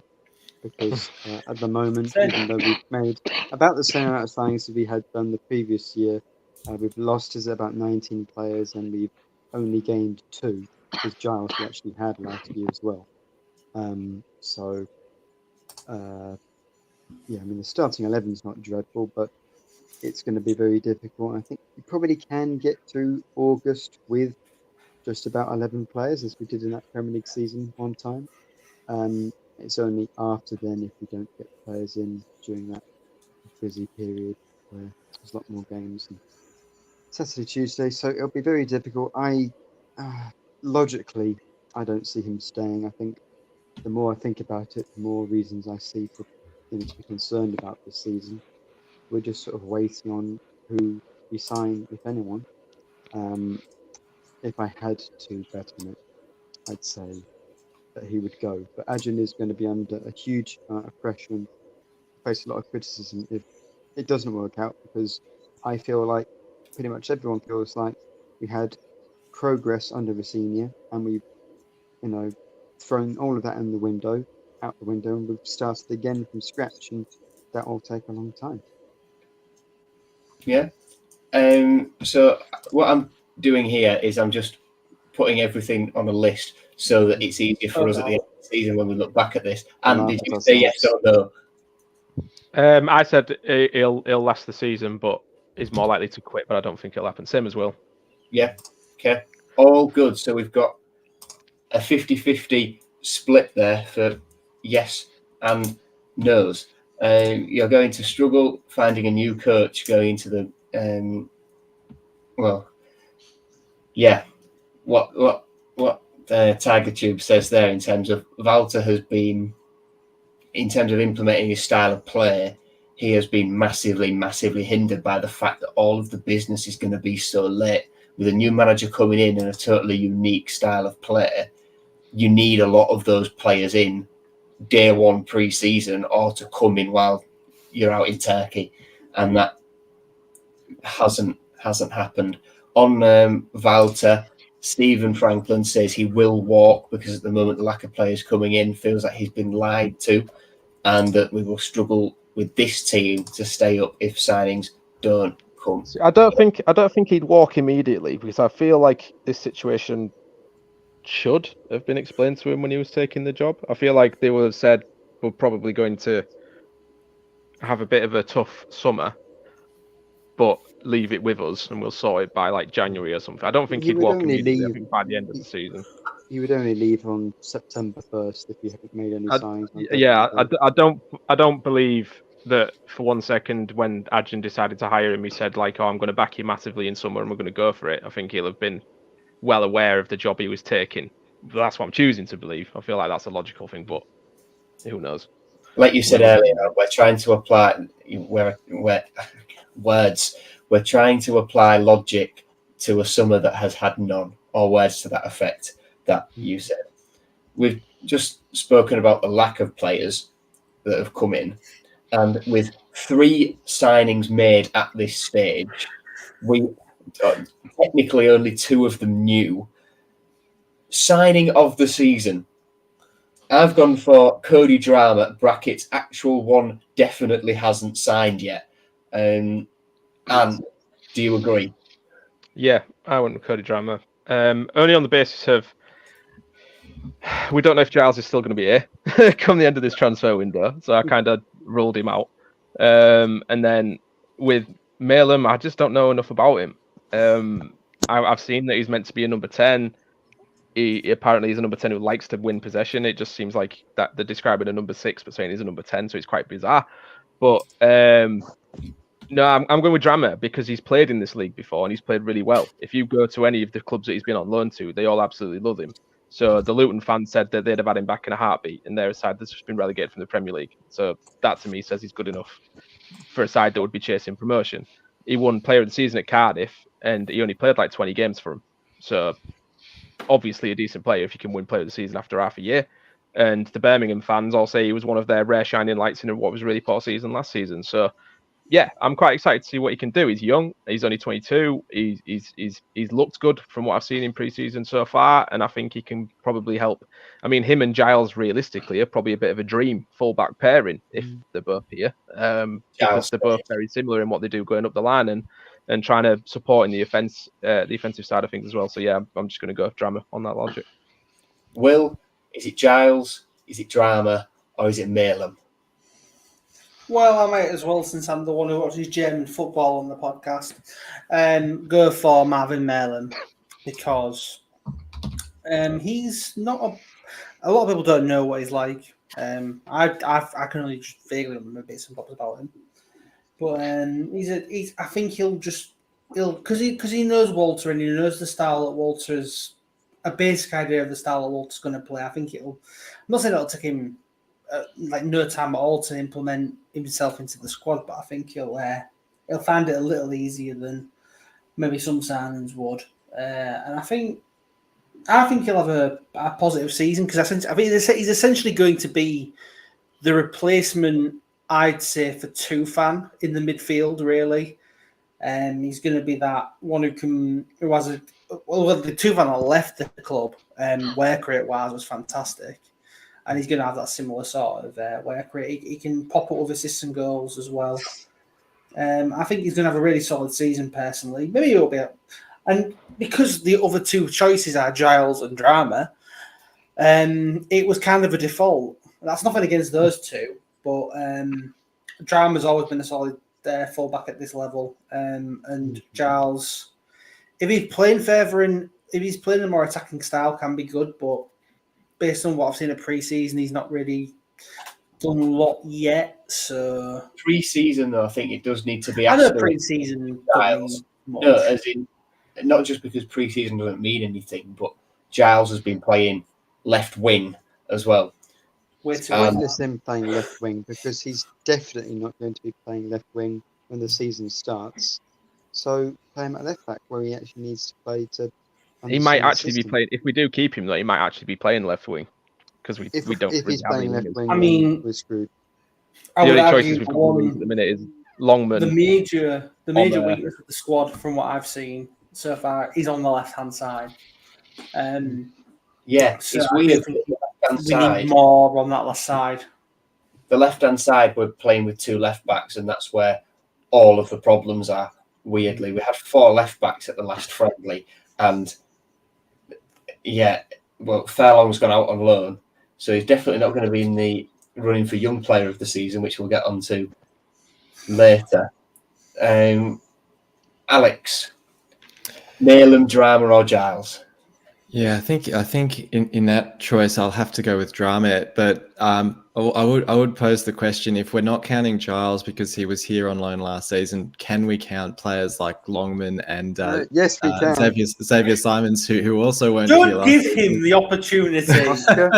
because at the moment, even though we've made about the same amount of signings that we had done the previous year, we've lost about 19 players and we've only gained 2, because Giles we actually had last year as well. I mean, the starting 11 is not dreadful, but it's going to be very difficult. I think you probably can get through August with just about 11 players, as we did in that Premier League season one time. It's only after then, if we don't get players in during that busy period where there's a lot more games and Saturday, Tuesday, so it'll be very difficult. Logically, I don't see him staying. I think the more I think about it, the more reasons I see to be concerned about this season. We're just sort of waiting on who we sign, if anyone. If I had to bet on it, I'd say that he would go. But Adjun is going to be under a huge amount of pressure and face a lot of criticism if it doesn't work out, because I feel like pretty much everyone feels like we had progress under Rossini and we've, thrown all of that out the window, and we've started again from scratch, and that will take a long time. Yeah. So what I'm doing here is I'm just putting everything on a list so that it's easier for us at the end of the season when we look back at this. And did you say yes or no? I said he'll last the season, but is more likely to quit. But I don't think it'll happen. Same as Will. Yeah. Okay. All good. So we've got a 50-50 split there for yes and no's. You're going to struggle finding a new coach going into the what Tiger Tube says there in terms of Walter has been, in terms of implementing his style of play, he has been massively hindered by the fact that all of the business is going to be so late. With a new manager coming in and a totally unique style of play, you need a lot of those players in day one pre-season or to come in while you're out in Turkey, and that hasn't happened. On Walter, Stephen Franklin says he will walk because at the moment the lack of players coming in feels like he's been lied to, and that we will struggle with this team to stay up if signings don't come? I don't think he'd walk immediately, because I feel like this situation should have been explained to him when he was taking the job. I feel like they would have said we're probably going to have a bit of a tough summer, but leave it with us and we'll sort it by like January or something. I don't think he'd walk immediately. I think by the end of the season. You would only leave on September 1st if you haven't made any signs. I don't believe that for one second when Adjan decided to hire him, he said like, "Oh, I'm going to back you massively in summer and we're going to go for it." I think he'll have been well aware of the job he was taking. That's what I'm choosing to believe. I feel like that's a logical thing, but who knows? Like you said earlier, we're trying to apply We're trying to apply logic to a summer that has had none, or words to that effect that you said. We've just spoken about the lack of players that have come in, and with 3 signings made at this stage, we technically only 2 of them new. Signing of the season. I've gone for Cody Drama, brackets, actual one definitely hasn't signed yet. And do you agree? Yeah, I went with Cody Drama. Only on the basis of we don't know if Giles is still going to be here come the end of this transfer window, so I kind of ruled him out. And then with Malem, I just don't know enough about him. I've seen that he's meant to be a number 10. He apparently is a number 10 who likes to win possession. It just seems like that they're describing a number 6, but saying he's a number 10, so it's quite bizarre. But no, I'm going with Drama because he's played in this league before and he's played really well. If you go to any of the clubs that he's been on loan to, they all absolutely love him. So the Luton fans said that they'd have had him back in a heartbeat, and they're a side that's just been relegated from the Premier League. So that to me says he's good enough for a side that would be chasing promotion. He won Player of the Season at Cardiff, and he only played like 20 games for him. So obviously a decent player if you can win Player of the Season after half a year. And the Birmingham fans all say he was one of their rare shining lights in what was a really poor season last season. So yeah, I'm quite excited to see what he can do. He's young. He's only 22. He's looked good from what I've seen in pre-season so far, and I think he can probably help. I mean, him and Giles realistically are probably a bit of a dream fullback pairing if they're both here, because they're both very similar in what they do going up the line and trying to support in the offensive side of things as well. So yeah, I'm just going to go Drama on that logic. Will, is it Giles? Is it Drama? Or is it Malem? Well, I might as well, since I'm the one who watches German football on the podcast, go for Marvin Malem because he's not a lot of people don't know what he's like. I can only just vaguely remember bits and bobs about him, but I think he'll because he knows Walter and he knows the style that Walter's a basic idea of the style that Walter's going to play. I think I'm not saying it'll take him like no time at all to implement himself into the squad, but I think he'll find it a little easier than maybe some signings would, and I think he'll have a positive season because I think he's essentially going to be the replacement, I'd say, for Tufan in the midfield. Really, he's going to be that one the Tufan left the club, work rate wise was fantastic. And he's going to have that similar sort of work rate. He can pop up with assists and goals as well. I think he's going to have a really solid season personally. Maybe he'll be. And because the other 2 choices are Giles and Drama, it was kind of a default. That's nothing against those 2, but Drama's always been a solid fullback at this level. And Giles, if he's playing a more attacking style, can be good, but based on what I've seen of pre-season, he's not really done a lot yet. So pre-season, though, I think it does need to be. I know pre-season. No, as in not just because pre-season doesn't mean anything, but Giles has been playing left wing as well. It's pointless him playing left wing because he's definitely not going to be playing left wing when the season starts. So play him at left back where he actually needs to play to. He might actually be playing. If we do keep him, though, he might actually be playing left wing because we don't. If he's playing left wing, I mean, we're screwed. The only choices we've got at the minute is Longman. The major weakness of the squad, from what I've seen so far, is on the left hand side. Yeah, so it's weird. we need more on that left side. the left-hand side, we're playing with 2 left-backs, and that's where all of the problems are, weirdly. We had 4 left-backs at the last friendly, and Fairlong's gone out on loan, so he's definitely not going to be in the running for Young Player of the Season, which we'll get onto later. Alex, Malum, Drama, or Giles? Yeah, I think in that choice I'll have to go with Drama, but I would pose the question, if we're not counting Giles because he was here on loan last season, can we count players like Longman and yes, we can. Xavier Simons who also weren't here Don't last give season? him the opportunity. Oscar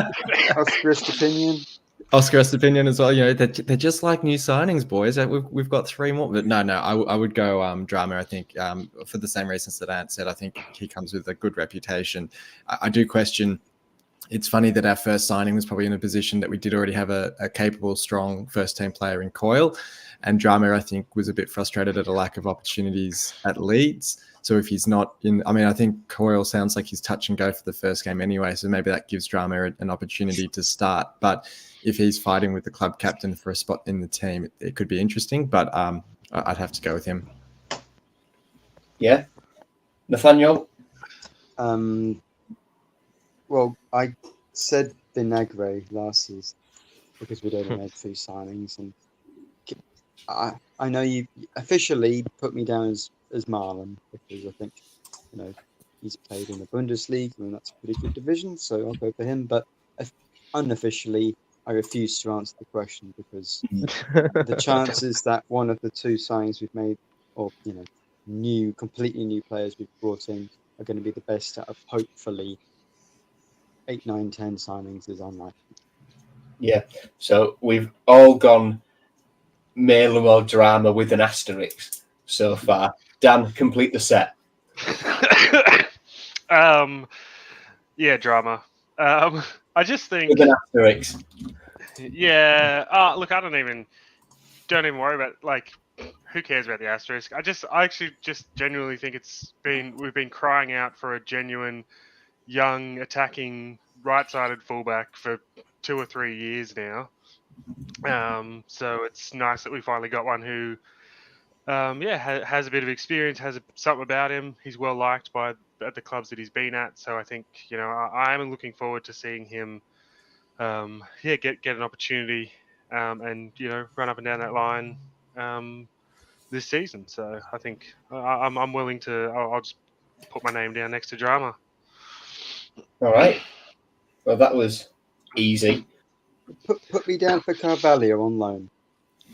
Estepinian. Oscar Estepinian as well. They're just like new signings, boys. We've got 3 more, but no, I would go Drama. I think for the same reasons that Ant said. I think he comes with a good reputation. I do question. It's funny that our first signing was probably in a position that we did already have a capable, strong first team player in Coyle, and Drama, I think, was a bit frustrated at a lack of opportunities at Leeds. So if he's not in, I think Coyle sounds like he's touch and go for the first game anyway. So maybe that gives Drama an opportunity to start. But if he's fighting with the club captain for a spot in the team, it could be interesting. But I'd have to go with him. Yeah, Nathaniel. Well, I said Vinagre last season because we'd only made 3 signings, and I know you officially put me down as Marlon because I think he's played in the Bundesliga and that's a pretty good division, so I'll go for him. But unofficially, I refuse to answer the question because the chances that one of the 2 signings we've made, or completely new players we've brought in, are going to be the best out of hopefully 8, 9, 10 signings is unlikely. Yeah, so we've all gone Malum or Drama with an asterisk so far. Dan, complete the set. Yeah, Drama. I just think With an asterisk. Yeah. Look, I don't even worry about who cares about the asterisk. I actually just genuinely think we've been crying out for a genuine young attacking right-sided fullback for 2 or 3 years now. So it's nice that we finally got one who has a bit of experience, has something about him. He's well liked by the clubs that he's been at. So I think I am looking forward to seeing him get an opportunity and run up and down that line this season. So I think I'm willing to. I'll just put my name down next to Drama. All right. Well, that was easy. Put me down for Carvalho on loan.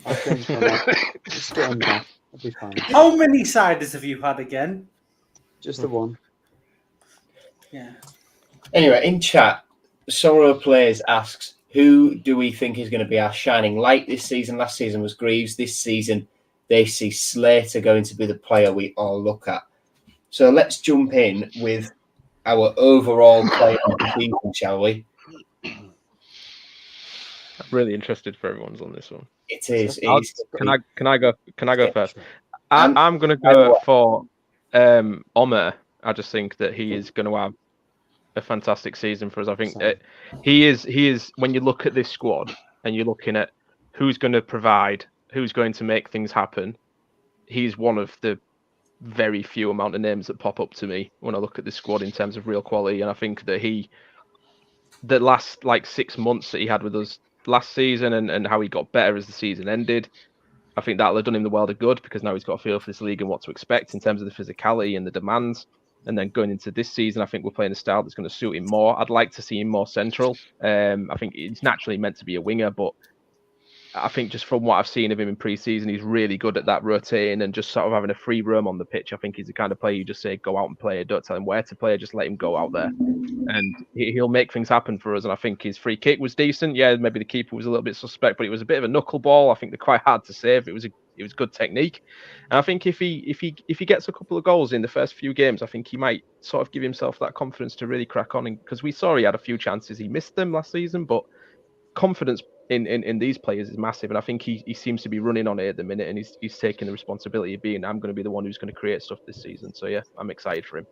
I think I might just get him back. That'll be fine. How many siders have you had again? Just the one. Yeah. Anyway, in chat, Sorrow Plays asks, who do we think is going to be our shining light this season? Last season was Greaves. This season, they see Slater going to be the player we all look at. So let's jump in with our overall player of the season, shall we? I'm really interested for everyone's on this one. It is. Can I go first? Sure. I'm going to go for Omer. I just think that he is going to have a fantastic season for us. I think he is. When you look at this squad and you're looking at who's going to provide, who's going to make things happen, he's one of the very few amount of names that pop up to me when I look at this squad in terms of real quality. And I think that the last 6 months that he had with us last season and how he got better as the season ended, I think that'll have done him the world of good because now he's got a feel for this league and what to expect in terms of the physicality and the demands. And then going into this season, I think we're playing a style that's going to suit him more. I'd like to see him more central. I think he's naturally meant to be a winger, but I think just from what I've seen of him in pre-season, he's really good at that rotating and just sort of having a free roam on the pitch. I think he's the kind of player you just say, go out and play. Don't tell him where to play. Just let him go out there. And he'll make things happen for us. And I think his free kick was decent. Yeah, maybe the keeper was a little bit suspect, but it was a bit of a knuckleball. I think they're quite hard to save. It was good technique. And I think if he gets a couple of goals in the first few games, I think he might sort of give himself that confidence to really crack on. Because we saw he had a few chances. He missed them last season, but confidence in these players is massive, and I think he seems to be running on it at the minute, and he's taking the responsibility of being, I'm going to be the one who's going to create stuff this season. So yeah, I'm excited for him.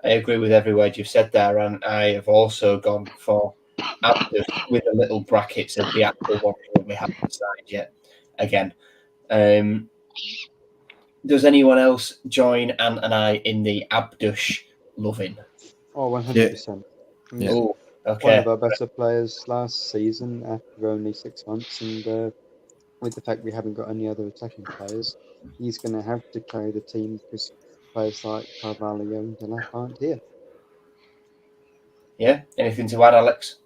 I agree with every word you've said there, and I have also gone for Abdus with the little brackets of the actual one who currently haven't signed yet. Again, does anyone else join Ant and I in the Abdush loving? Oh, 100%. Yeah. Oh, One okay. of our better players last season after only 6 months, and with the fact we haven't got any other attacking players, he's going to have to carry the team because players like Carvalho and Delap aren't here. Yeah. Anything to add, Alex?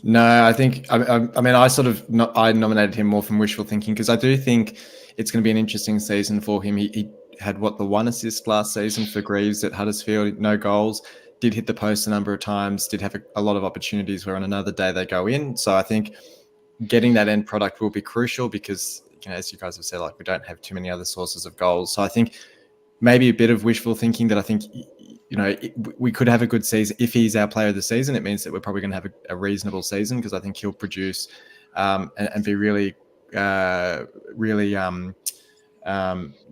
No, I think I mean I nominated him more from wishful thinking because I do think it's going to be an interesting season for him. He had the 1 assist last season for Greaves at Huddersfield, no goals. Did hit the post a number of times. Did have a lot of opportunities where on another day they go in. So I think getting that end product will be crucial because as you guys have said, like we don't have too many other sources of goals. So I think maybe a bit of wishful thinking that I think we could have a good season. If he's our player of the season, it means that we're probably going to have a reasonable season because I think he'll produce and be really, really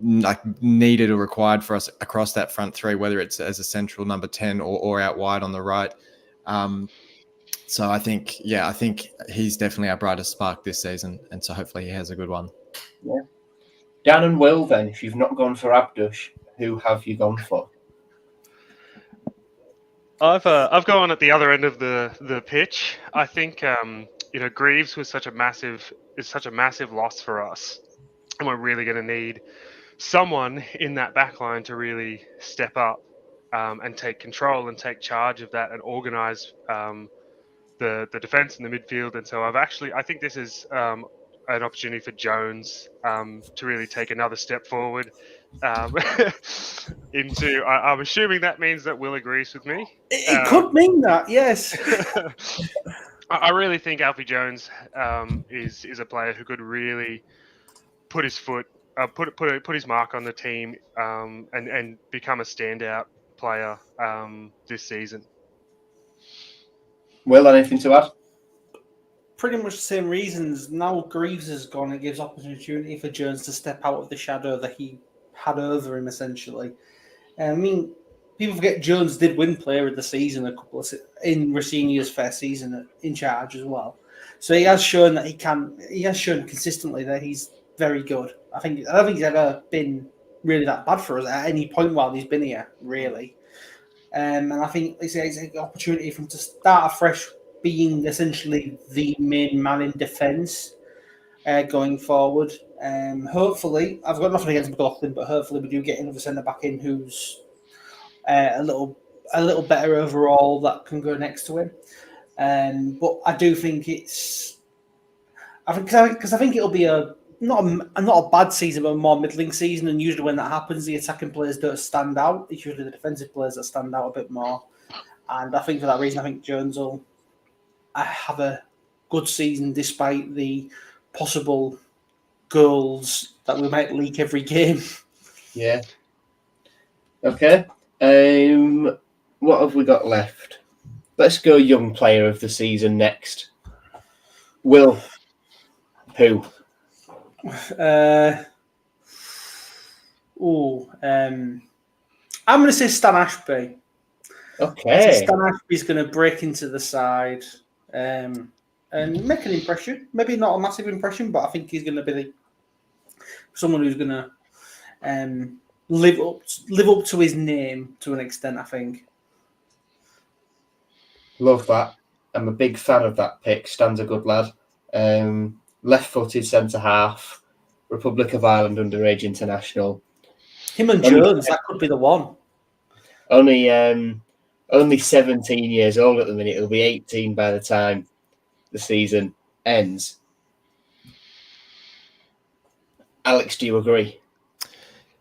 like needed or required for us across that front three, whether it's as a central number 10 or out wide on the right. So I think he's definitely our brightest spark this season, and so hopefully he has a good one. Yeah. Dan and Will, then, if you've not gone for Abdush, who have you gone for? I've gone at the other end of the pitch. I think Greaves was such a massive loss for us, and we're really going to need someone in that back line to really step up and take control and take charge of that and organise the defence and the midfield. And so I think this is an opportunity for Jones to really take another step forward. I'm assuming that means that Will agrees with me. It could mean that, yes. I really think Alfie Jones is a player who could really put his foot, put his mark on the team, and become a standout player this season. Will, anything to add? Pretty much the same reasons. Now Greaves has gone, it gives opportunity for Jones to step out of the shadow that he had over him, essentially. I mean, people forget Jones did win Player of the Season in Rossini's first season in charge as well. So he has shown that he has shown consistently that he's very good. I don't think he's ever been really that bad for us at any point while he's been here, really. And I think it's an opportunity for him to start afresh, being essentially the main man in defence going forward. Hopefully, I've got nothing against McLaughlin, but hopefully we do get another centre back in who's a little better overall that can go next to him. But I do think I think it'll be not a bad season, but a more middling season. And usually when that happens, the attacking players don't stand out. It's usually the defensive players that stand out a bit more. And I think for that reason, I think Jones will have a good season despite the possible goals that we might leak every game. Yeah. Okay. What have we got left? Let's go young player of the season next. Will. Who? I'm going to say Stan Ashby. Okay. Stan Ashby's going to break into the side and make an impression. Maybe not a massive impression, but I think he's going to be someone who's going to live up to his name to an extent, I think. Love that. I'm a big fan of that pick. Stan's a good lad. Left-footed centre-half, Republic of Ireland underage international. Him and Jones, that could be the one. Only 17 years old at the minute. He'll be 18 by the time the season ends. Alex, do you agree?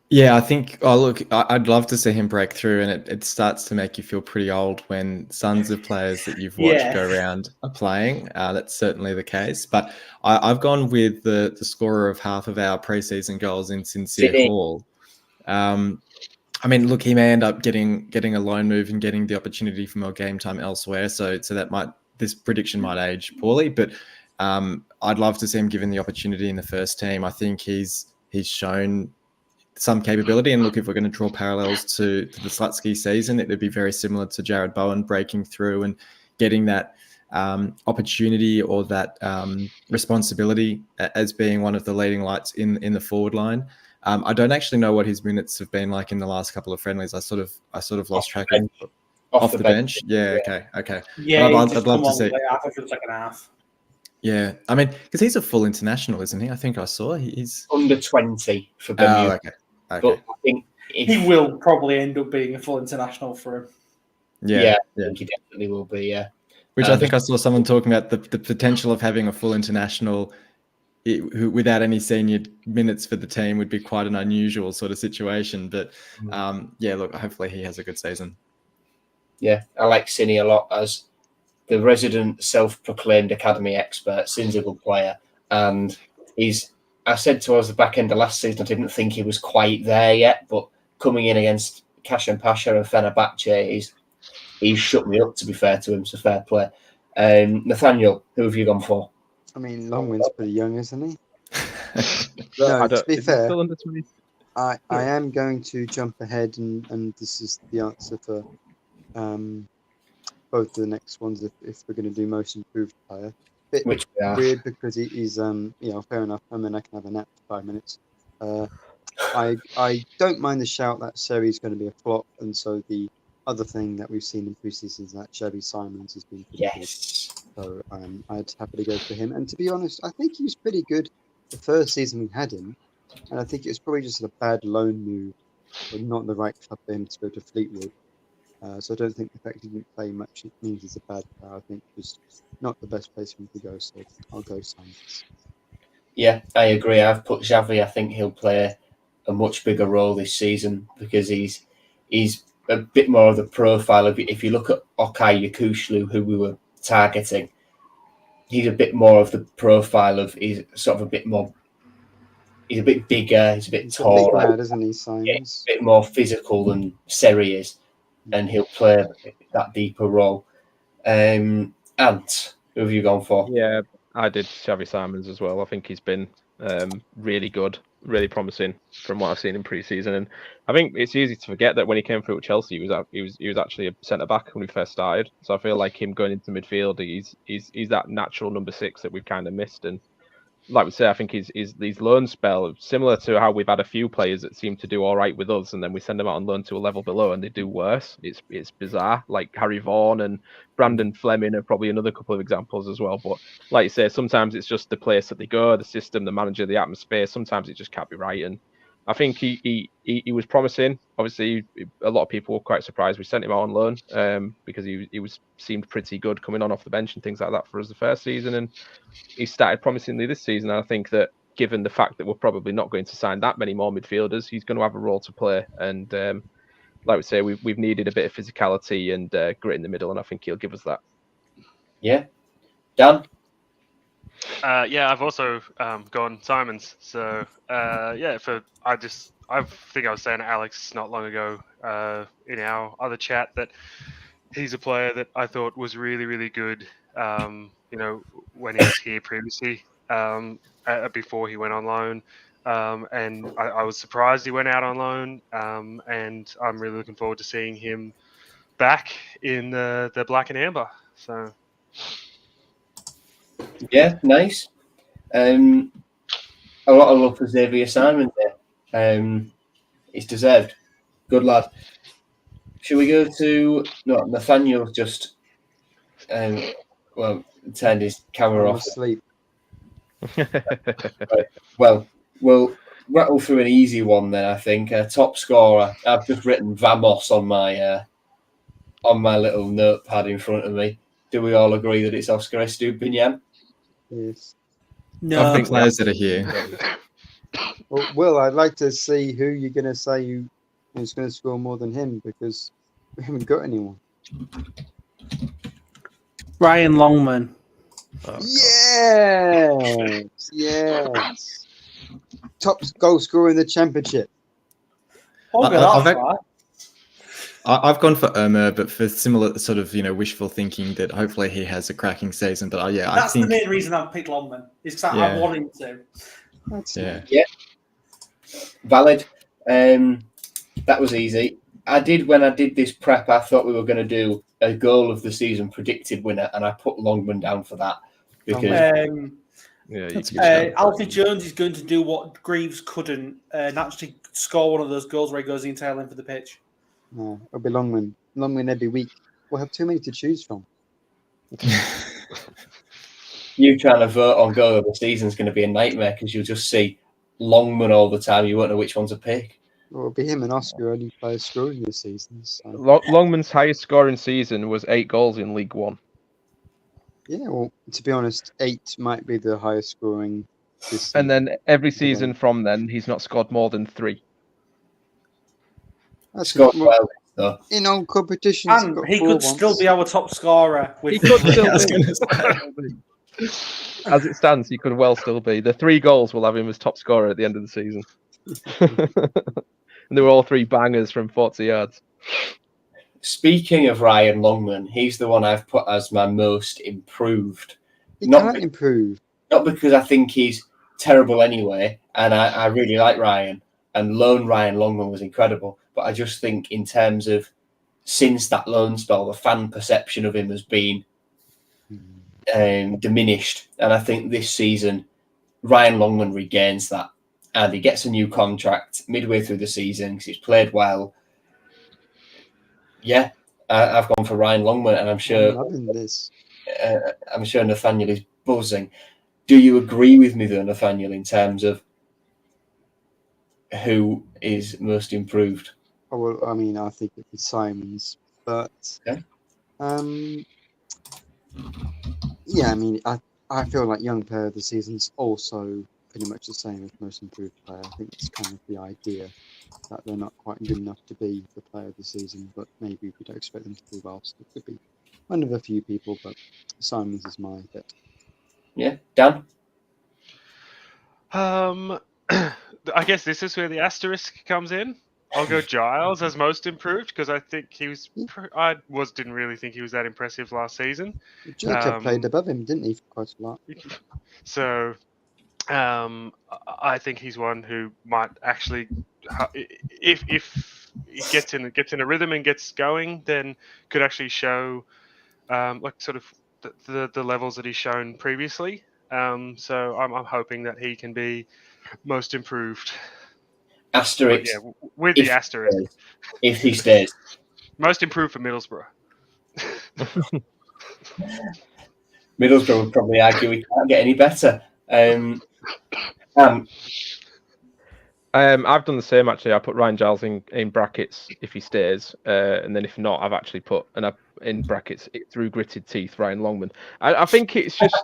Yeah, I think. Oh, look, I'd love to see him break through, and it starts to make you feel pretty old when sons of players that you've watched go around are playing. That's certainly the case. But I've gone with the scorer of half of our preseason goals in Sincere Hall. I mean, look, he may end up getting a loan move and getting the opportunity for more game time elsewhere. So this prediction might age poorly, but I'd love to see him given the opportunity in the first team. I think he's shown some capability. And look, if we're going to draw parallels to the Slutsky season, it would be very similar to Jared Bowen breaking through and getting that opportunity or that responsibility as being one of the leading lights in the forward line. I don't actually know what his minutes have been like in the last couple of friendlies. I sort of lost track of off the bench. Yeah, okay. Yeah, I'd love to see. After the second half. Yeah, I mean, because he's a full international, isn't he? I think I saw he's under 20 for Bermuda. Okay. But I think he will probably end up being a full international for him. Yeah, I think he definitely will be. Yeah, which I think I saw someone talking about the potential of having a full international who without any senior minutes for the team would be quite an unusual sort of situation. But look, hopefully he has a good season. Yeah, I like Cini a lot as the resident self-proclaimed academy expert. Cin's a good player, and I said towards the back end of last season I didn't think he was quite there yet, but coming in against Kashan Pasha and Fenerbahce, he's shut me up, to be fair to him, so fair play. Nathaniel, who have you gone for? I mean, Longman's pretty young, isn't he? No, to be fair, I am going to jump ahead, and this is the answer for both of the next ones if we're going to do most improved player. Bit Which we are. weird because he's fair enough. I mean, I can have a nap for 5 minutes. I don't mind the shout that Seri's going to be a flop, and so the other thing that we've seen in preseason is that Xavi Simons has been pretty good. So I'd happily go for him. And to be honest, I think he was pretty good the first season we had him, and I think it was probably just a bad loan move, or not the right club for him to go to Fleetwood. So I don't think the fact he didn't play much means he's a bad player. I think it was not the best place for him to go, so I'll go Simons. Yeah, I agree. I've put Xavi. I think he'll play a much bigger role this season because he's a bit more of the profile of. If you look at Okay Yakushlu, who we were targeting, he's a bit more of the profile of. He's sort of a bit more. He's a bit bigger. He's a bit taller. Big lad, isn't he, Simons? Yeah, he's a bit more physical than Seri is, and he'll play that deeper role. Ant, who have you gone for? Yeah, I did Xavi Simons as well. I think he's been really good, really promising from what I've seen in pre-season. And I think it's easy to forget that when he came through at Chelsea, he was actually a centre back when we first started. So I feel like him going into midfield, he's that natural number 6 that we've kind of missed. And like we say, I think his loan spell, similar to how we've had a few players that seem to do all right with us, and then we send them out on loan to a level below, and they do worse. It's bizarre. Like Harry Vaughan and Brandon Fleming are probably another couple of examples as well. But like you say, sometimes it's just the place that they go, the system, the manager, the atmosphere. Sometimes it just can't be right. And I think he was promising. Obviously, a lot of people were quite surprised we sent him out on loan because he seemed pretty good coming on off the bench and things like that for us the first season, and he started promisingly this season. And I think that given the fact that we're probably not going to sign that many more midfielders, he's going to have a role to play. And like we say, we've needed a bit of physicality and grit in the middle, and I think he'll give us that. Yeah, Dan. I've also gone Simons. So I think I was saying to Alex not long ago in our other chat that he's a player that I thought was really, really good. When he was here previously, before he went on loan, and I was surprised he went out on loan. And I'm really looking forward to seeing him back in the black and amber. So. Yeah, nice. A lot of love for Xavier Simons there. It's deserved. Good lad. Should we go to Nathaniel just turned his camera off. Asleep. Right. Well, we'll rattle through an easy one then, I think. Top scorer. I've just written Vamos on my little notepad in front of me. Do we all agree that it's Oscar Estupiñán? Yes. No, I think players that are here. Well, Will, I'd like to see who you're going to say who's going to score more than him, because we haven't got anyone. Ryan Longman. Yes. Top goal scorer in the championship. I've gone for Ömer, but for similar sort of wishful thinking that hopefully he has a cracking season. But that's the main reason I've picked Longman. Is because I want him to. Yeah. Valid. That was easy. When I did this prep, I thought we were going to do a goal of the season predicted winner, and I put Longman down for that because Alfie Jones is going to do what Greaves couldn't, and actually score one of those goals where he goes the entire length of the pitch. No, it'll be Longman. Longman every week. We'll have too many to choose from. you trying to vote on goal of the season is going to be a nightmare because you'll just see Longman all the time. You won't know which one to pick. Well, it'll be him and Oscar only players scoring this season. So. Longman's highest scoring season was 8 goals in League One. Yeah, well, to be honest, 8 might be the highest scoring this season. And then every season from then, he's not scored more than 3. That's Scored well, though. in all competitions. And he could still be our top scorer. He could still be. As it stands, he could well still be. The 3 goals will have him as top scorer at the end of the season. And they were all 3 bangers from 40 yards. Speaking of Ryan Longman, he's the one I've put as my most improved. He can't improve. Not because I think he's terrible anyway, and I really like Ryan, and loan Ryan Longman was incredible, but I just think in terms of since that loan spell, the fan perception of him has been diminished, and I think this season Ryan Longman regains that, and he gets a new contract midway through the season because he's played well. Yeah, I've gone for Ryan Longman, and I'm sure Nathaniel is buzzing. Do you agree with me, though, Nathaniel, in terms of who is most improved? Oh, well, I mean, I think it's Simons, but yeah, I mean, I feel like young player of the season's also pretty much the same as most improved player. I think it's kind of the idea that they're not quite good enough to be the player of the season, but maybe we don't expect them to do well. So it could be one of a few people, but Simons is my bet. Yeah, Dan? I guess this is where the asterisk comes in. I'll go Giles as most improved because I think he was. Didn't really think he was that impressive last season. Jacob played above him, didn't he, for quite a lot? So, I think he's one who might actually, if he gets in a rhythm and gets going, then could actually show, like sort of the levels that he's shown previously. So I'm hoping that he can be most improved. Asterisk. Yeah, with the asterisk. If he stays. Most improved for Middlesbrough. Middlesbrough would probably argue we can't get any better. I've done the same, actually. I put Ryan Giles in brackets if he stays, and then if not, I've actually put in brackets through gritted teeth Ryan Longman. I think it's just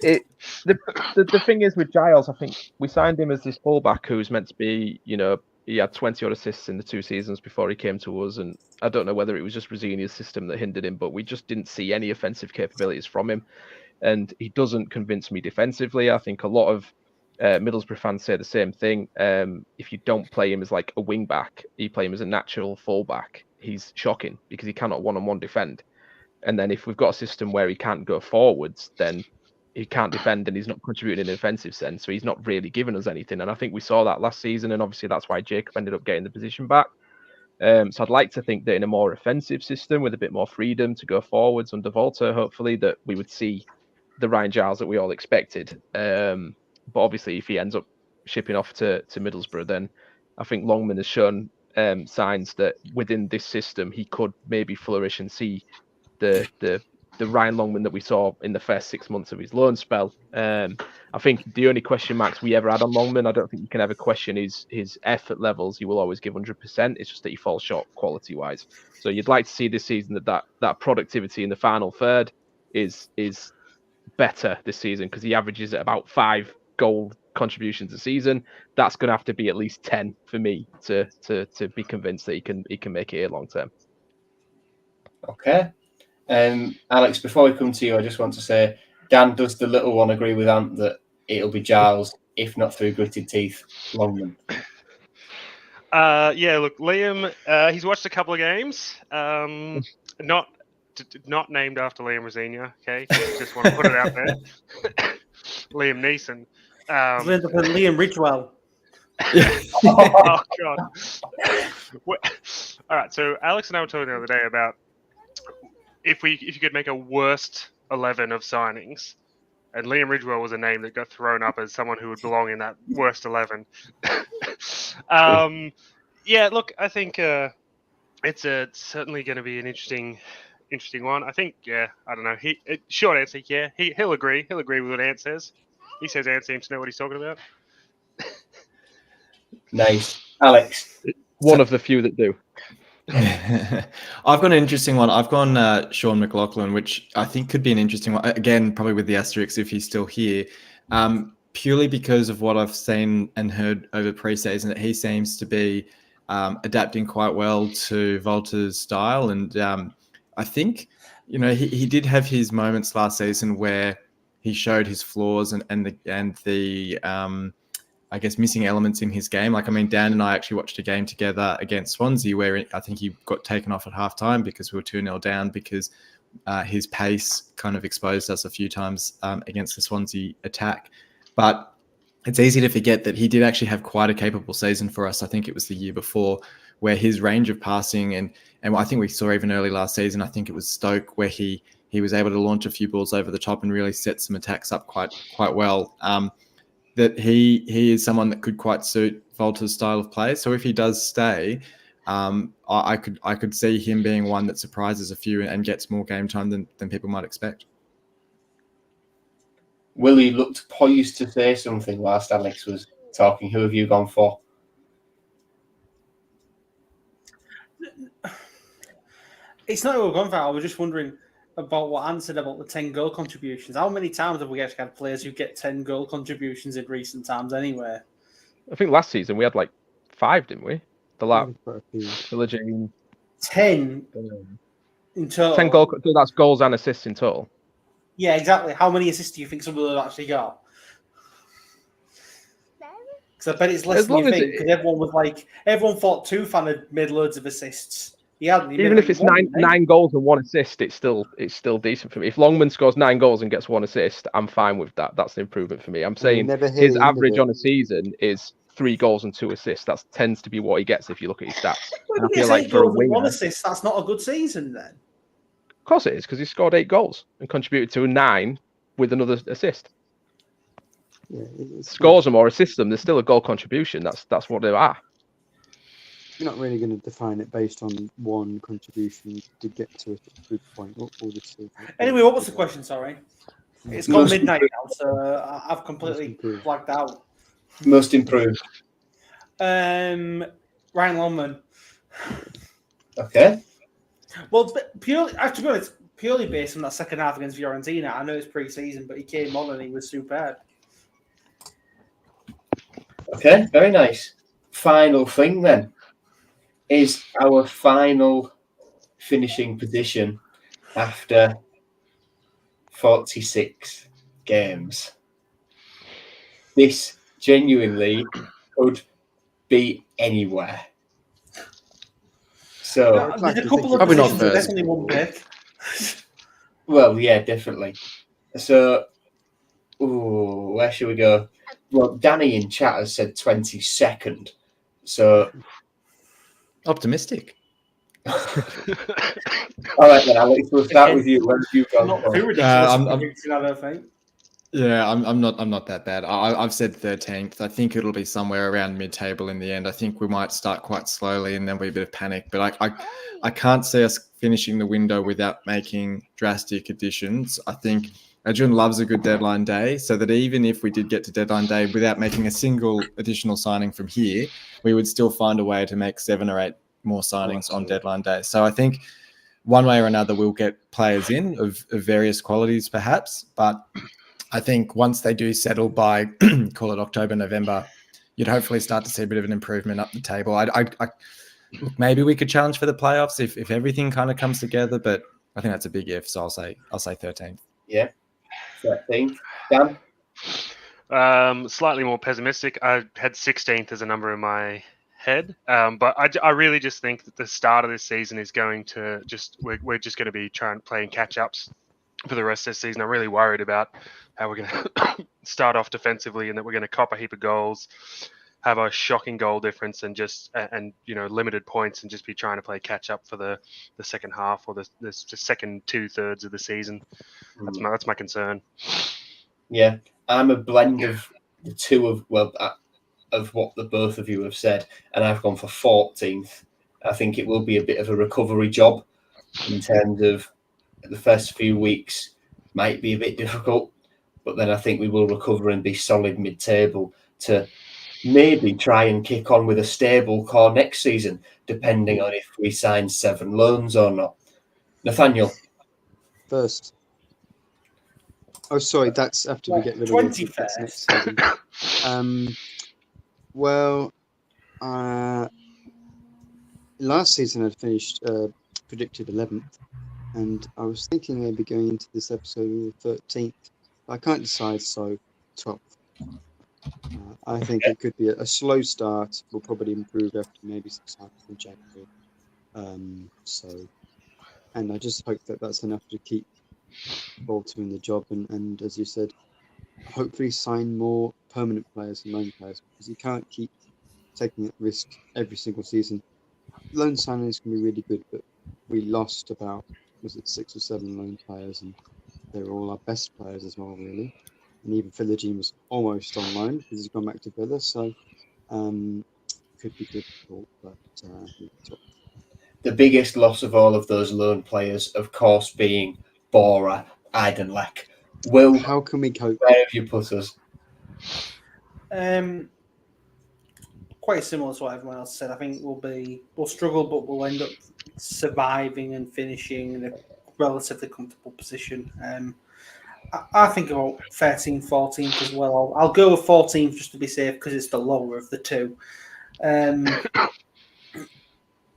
the thing is with Giles, I think we signed him as this fullback who's meant to be, he had 20 odd assists in the 2 seasons before he came to us, and I don't know whether it was just Rosini's system that hindered him, but we just didn't see any offensive capabilities from him, and he doesn't convince me defensively. I think a lot of Middlesbrough fans say the same thing. If you don't play him as like a wing back, you play him as a natural fullback, he's shocking because he cannot one-on-one defend. And then if we've got a system where he can't go forwards, then he can't defend and he's not contributing in an offensive sense. So he's not really giving us anything. And I think we saw that last season. And obviously that's why Jacob ended up getting the position back. So I'd like to think that in a more offensive system with a bit more freedom to go forwards under Volta, hopefully that we would see the Ryan Giles that we all expected. But obviously if he ends up shipping off to Middlesbrough, then I think Longman has shown signs that within this system, he could maybe flourish and see the Ryan Longman that we saw in the first 6 months of his loan spell. I think the only question marks we ever had on Longman, I don't think you can ever question his effort levels. He will always give 100%. It's just that he falls short quality-wise. So you'd like to see this season that productivity in the final third is better this season because he averages at about 5 goal contributions a season. That's going to have to be at least 10 for me to be convinced that he can make it here long term. Okay. Alex, before we come to you, I just want to say, Dan, does the little one agree with Ant that it'll be Giles, if not through gritted teeth, Longman? Yeah, look, Liam, he's watched a couple of games. Not named after Liam Rosenia, okay? Just want to put it out there. Liam Neeson. Liam Ridgewell. Oh, God. All right, so Alex and I were talking the other day about if you could make a worst 11 of signings, and Liam Ridgewell was a name that got thrown up as someone who would belong in that worst 11. Yeah, look, I think it's certainly going to be an interesting one. I think, yeah, I don't know. Short answer, yeah, he'll agree. He'll agree with what Ant says. He says Ant seems to know what he's talking about. Nice, Alex. One of the few that do. I've got an interesting one. I've gone Sean McLaughlin, which I think could be an interesting one. Again, probably with the asterisk if he's still here, purely because of what I've seen and heard over pre-season, that he seems to be adapting quite well to Volta's style. And I think, he did have his moments last season where he showed his flaws and the I guess, missing elements in his game. Like, I mean, Dan and I actually watched a game together against Swansea where I think he got taken off at halftime because we were 2-0 down because his pace kind of exposed us a few times against the Swansea attack. But it's easy to forget that he did actually have quite a capable season for us. I think it was the year before, where his range of passing and I think we saw even early last season, I think it was Stoke, where he was able to launch a few balls over the top and really set some attacks up quite well. That he is someone that could quite suit Volta's style of play. So if he does stay, I could see him being one that surprises a few and gets more game time than people might expect. Willie looked poised to say something whilst Alex was talking. Who have you gone for? It's not who we've gone for. I was just wondering about what Anne said about the 10 goal contributions. How many times have we actually had players who get 10 goal contributions in recent times anyway? I think last season we had like 5, didn't we? The lap, Philogene. 10 in total. 10 goal. That's goals and assists in total. Yeah, exactly. How many assists do you think some of them actually got? Because I bet it's less than you think. Because everyone thought Tufan had made loads of assists. Even if it's nine goals and 1 assist, it's still decent for me. If Longman scores 9 goals and gets 1 assist, I'm fine with that. That's an improvement for me. I'm saying his average on a season is 3 goals and 2 assists. That tends to be what he gets if you look at his stats. Well, I feel like for a winger, 1 assist, that's not a good season then. Of course it is, because he scored 8 goals and contributed to 9 with another assist. Yeah, scores them or assists them, there's still a goal contribution. That's what they are. You're not really going to define it based on one contribution to get to a good point. Anyway, what was the question? Sorry, it's gone midnight now, so I've completely blacked out. Most improved. Ryan Longman. Okay. Well, to be honest, purely based on that second half against Fiorentina. I know it's pre-season, but he came on and he was superb. Okay, very nice. Final thing then is our final finishing position after 46 games. This genuinely could be anywhere. So there's a couple of positions that definitely won't pick. Well, yeah, definitely. So, where should we go? Well, Danny in chat has said 22nd. So optimistic. All right, then, Alex. We'll start with you. Where have you gone? Not too ridiculous. I think. Yeah, I'm not that bad. I've said 13th. I think it'll be somewhere around mid-table in the end. I think we might start quite slowly and then be a bit of panic. But I can't see us finishing the window without making drastic additions. I think Adrian loves a good deadline day, so that even if we did get to deadline day without making a single additional signing from here, we would still find a way to make 7 or 8 more signings on deadline day. So I think one way or another we'll get players in of various qualities perhaps, but I think once they do settle by, call it October, November, you'd hopefully start to see a bit of an improvement up the table. Look, maybe we could challenge for the playoffs if everything kind of comes together, but I think that's a big if. So I'll say 13th. Yeah, 13th. Dan? Slightly more pessimistic. I had 16th as a number in my head, but I really just think that the start of this season is going to we're just going to be playing catch ups for the rest of the season. I'm really worried about how we're going to start off defensively and that we're going to cop a heap of goals. have a shocking goal difference and just limited points and just be trying to play catch up for the second half or the second 2/3 of the season. That's my concern. Yeah, I'm a blend of the two of what the both of you have said, and I've gone for 14th. I think it will be a bit of a recovery job in terms of the first few weeks might be a bit difficult, but then I think we will recover and be solid mid-table to maybe try and kick on with a stable core next season, depending on if we sign 7 loans or not. Nathaniel. First. Oh, sorry, that's after we get rid of 21st. next season. Last season I finished predicted 11th, and I was thinking maybe going into this episode 13th. I can't decide, so 12th. I think it could be a slow start. We'll probably improve after maybe some time in January. And I just hope that that's enough to keep Bolter in the job, and as you said, hopefully sign more permanent players and loan players, because you can't keep taking that risk every single season. Loan signings can be really good, but we lost about 6 or 7 loan players, and they're all our best players as well, really. And even Philogene was almost on loan because he's gone back to Villa, so could be difficult. But the biggest loss of all of those loan players, of course, being Bora Eidenlech. Will, how can we cope? Where have you put us? Quite similar to what everyone else said. I think we'll struggle, but we'll end up surviving and finishing in a relatively comfortable position. I think about 13th, 14th as well. I'll go with 14th just to be safe because it's the lower of the two.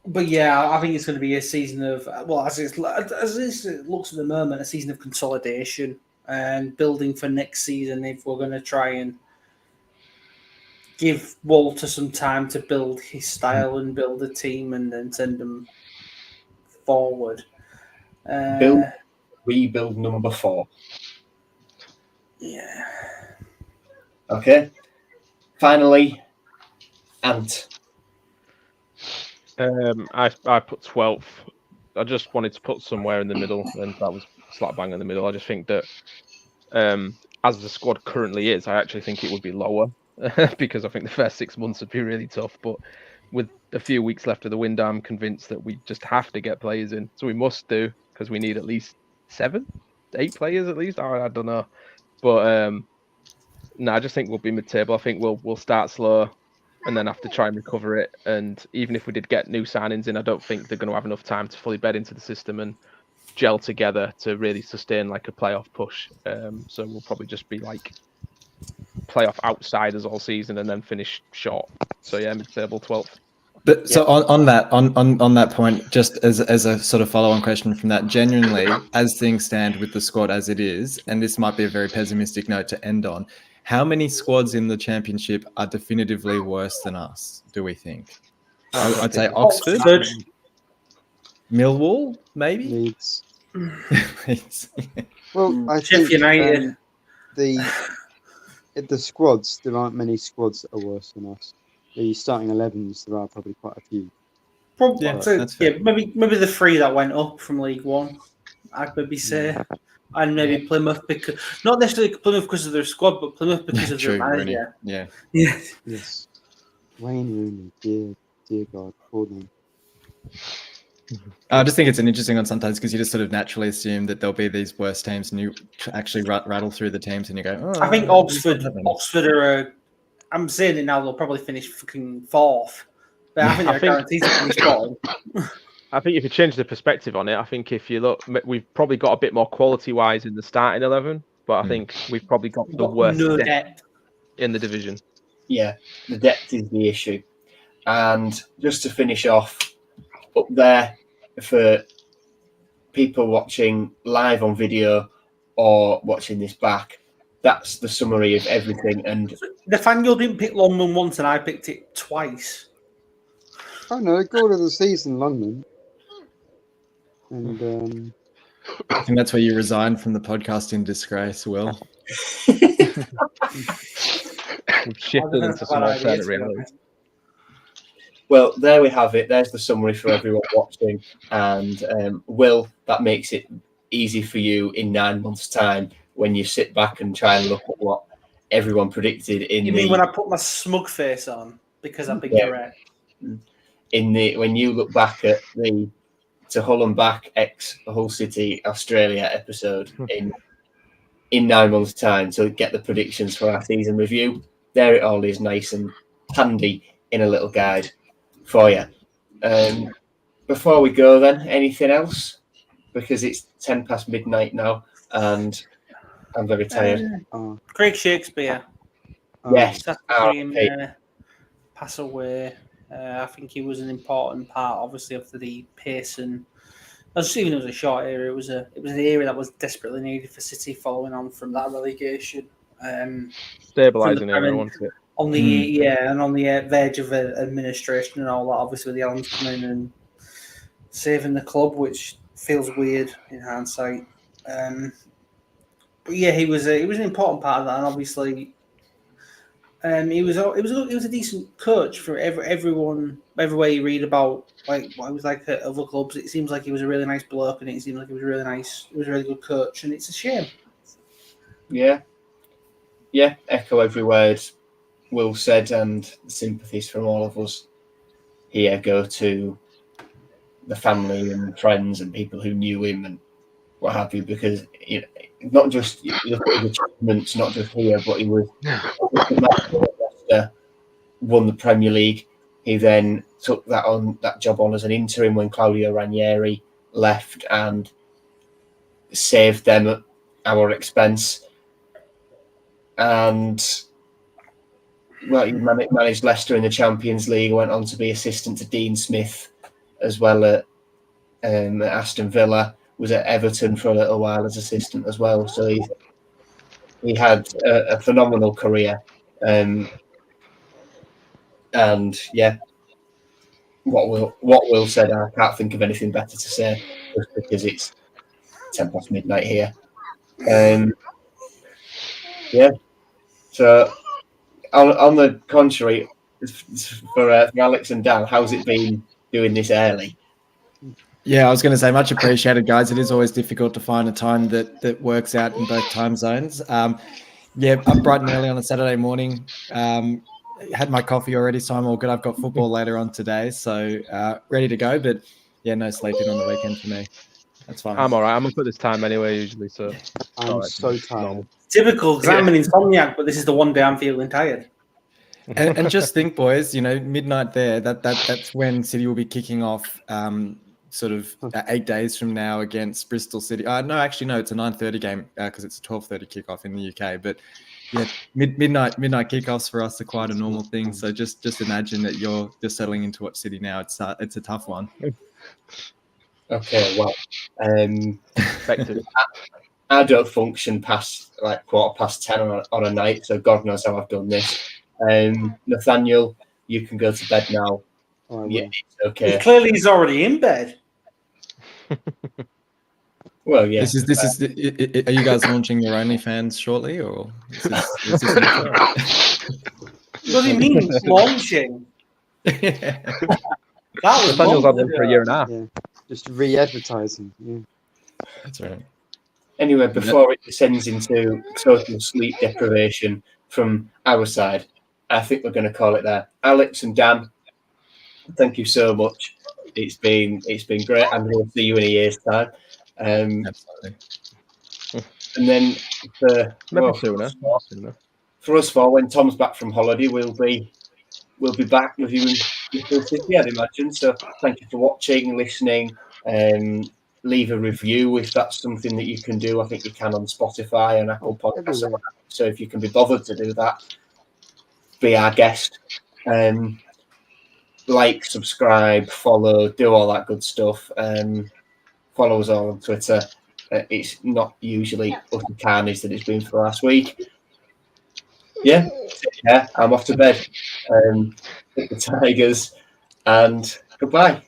But yeah, I think it's going to be a season of, as it looks at the moment, a season of consolidation and building for next season if we're going to try and give Walter some time to build his style and build a team and then send them forward. Rebuild number 4. Yeah. Okay. Finally, Ant. I put 12th. I just wanted to put somewhere in the middle, and that was slap bang in the middle. I just think that as the squad currently is, I actually think it would be lower because I think the first 6 months would be really tough. But with a few weeks left of the window, I'm convinced that we just have to get players in. So we must do, because we need at least 7, 8 players at least. I don't know. But no, I just think we'll be mid-table. I think we'll start slow and then have to try and recover it. And even if we did get new signings in, I don't think they're going to have enough time to fully bed into the system and gel together to really sustain like a playoff push. So we'll probably just be like playoff outsiders all season and then finish short. So yeah, mid-table 12th. But so on that point, just as a sort of follow-on question from that, genuinely, as things stand with the squad as it is, and this might be a very pessimistic note to end on, how many squads in the championship are definitively worse than us, do we think? I'd say Oxford. Millwall, maybe? Leeds. Leeds. Well, I Sheffield think United. the squads, there aren't many squads that are worse than us. The starting 11s, there are probably quite a few. Probably, that's fair. maybe the 3 that went up from League One, I'd maybe say. And maybe Plymouth, because not necessarily Plymouth because of their squad, but Plymouth because of their manager. Yeah. Yes. Wayne Rooney, dear God, poor them. I just think it's an interesting one sometimes because you just sort of naturally assume that there'll be these worse teams, and you actually rattle through the teams, and you go, "Oh." I think Oxford are. I'm saying it now; they'll probably finish fucking 4th. But I think they're guaranteed to finish bottom. I think if you change the perspective on it, I think if you look, we've probably got a bit more quality-wise in the starting 11, but I think we've probably got the worst depth in the division. Yeah, the depth is the issue. And just to finish off, up there for people watching live on video or watching this back, that's the summary of everything. And Nathaniel didn't pick Longman once, and I picked it twice. Oh no, goal of the season, Longman. And I think that's where you resign from the podcast in disgrace, Will. We've shifted into some alternate reality. Well, there we have it. There's the summary for everyone watching. And Will, that makes it easy for you in 9 months' time when you sit back and try and look at what everyone predicted in You mean when I put my smug face on because I've been correct? When you look back at the To Hull and Back ex Hull City Australia episode in 9 months' time to get the predictions for our season review, there it all is, nice and handy in a little guide for you. Before we go then, anything else? Because it's 10 past midnight now and I'm very tired. Craig Shakespeare. Yes. Pass away. I think he was an important part, obviously, of the pace and even it was a short era. It was an era that was desperately needed for City, following on from that relegation. Stabilising era, wasn't it? On the and on the verge of administration and all that. Obviously, with the Allens coming in and saving the club, which feels weird in hindsight. But yeah, he was an important part of that, and obviously. He was a decent coach for everyone. Everywhere you read about like what he was like at other clubs, it seems like he was a really nice bloke, and it seemed like he was really nice. He was a really good coach, and it's a shame. Yeah. Echo every word Will said, and sympathies from all of us here go to the family and friends and people who knew him and what have you, because not just the achievements, not just here, but he was won the Premier League. He then took that job on as an interim when Claudio Ranieri left and saved them at our expense. And he managed Leicester in the Champions League. Went on to be assistant to Dean Smith as well at Aston Villa. Was at Everton for a little while as assistant as well. So he had a phenomenal career. And yeah, what Will said, I can't think of anything better to say just because it's 10 past midnight here. Yeah. So on the contrary, for Alex and Dan, how's it been doing this early? Yeah, I was going to say much appreciated, guys. It is always difficult to find a time that works out in both time zones. Up bright and early on a Saturday morning. Had my coffee already, so I'm all good. I've got football later on today, so ready to go. But yeah, no sleeping on the weekend for me. That's fine. I'm all right. I'm up at this time anyway, usually. So I'm so tired. Normal. Typical I'm an insomniac, but this is the one day I'm feeling tired. And just think, boys, midnight there. That's when City will be kicking off. Sort of 8 days from now against Bristol City. No, it's a 9:30 game because it's a 12:30 kickoff in the UK. But yeah, midnight kickoffs for us are quite a normal thing. So just imagine that you're settling into watch City now. It's a tough one. Okay, well, I don't function past like 10:15 on a night, so God knows how I've done this. Nathaniel, you can go to bed now. Yeah, it's okay. Clearly, he's already in bed. Well, yeah. This is. Are you guys launching your OnlyFans shortly, or? What do you mean launching? That was Nathaniel's had one for a year and a half. Yeah, just re-advertising. Yeah. That's right. Anyway, before it descends into total sleep deprivation from our side, I think we're going to call it there. Alex and Dan, thank you so much. It's been great, and we'll see you in a year's time. Absolutely. And then for us four, when Tom's back from holiday, we'll be back reviewing Bristol City, I'd imagine. So thank you for watching, listening. Leave a review if that's something that you can do. I think you can on Spotify and Apple Podcasts. So if you can be bothered to do that, be our guest. Like, subscribe, follow, do all that good stuff. Follow us all on Twitter. It's not usually utter carnage that it's been for last week. Yeah, I'm off to bed. The Tigers, and goodbye.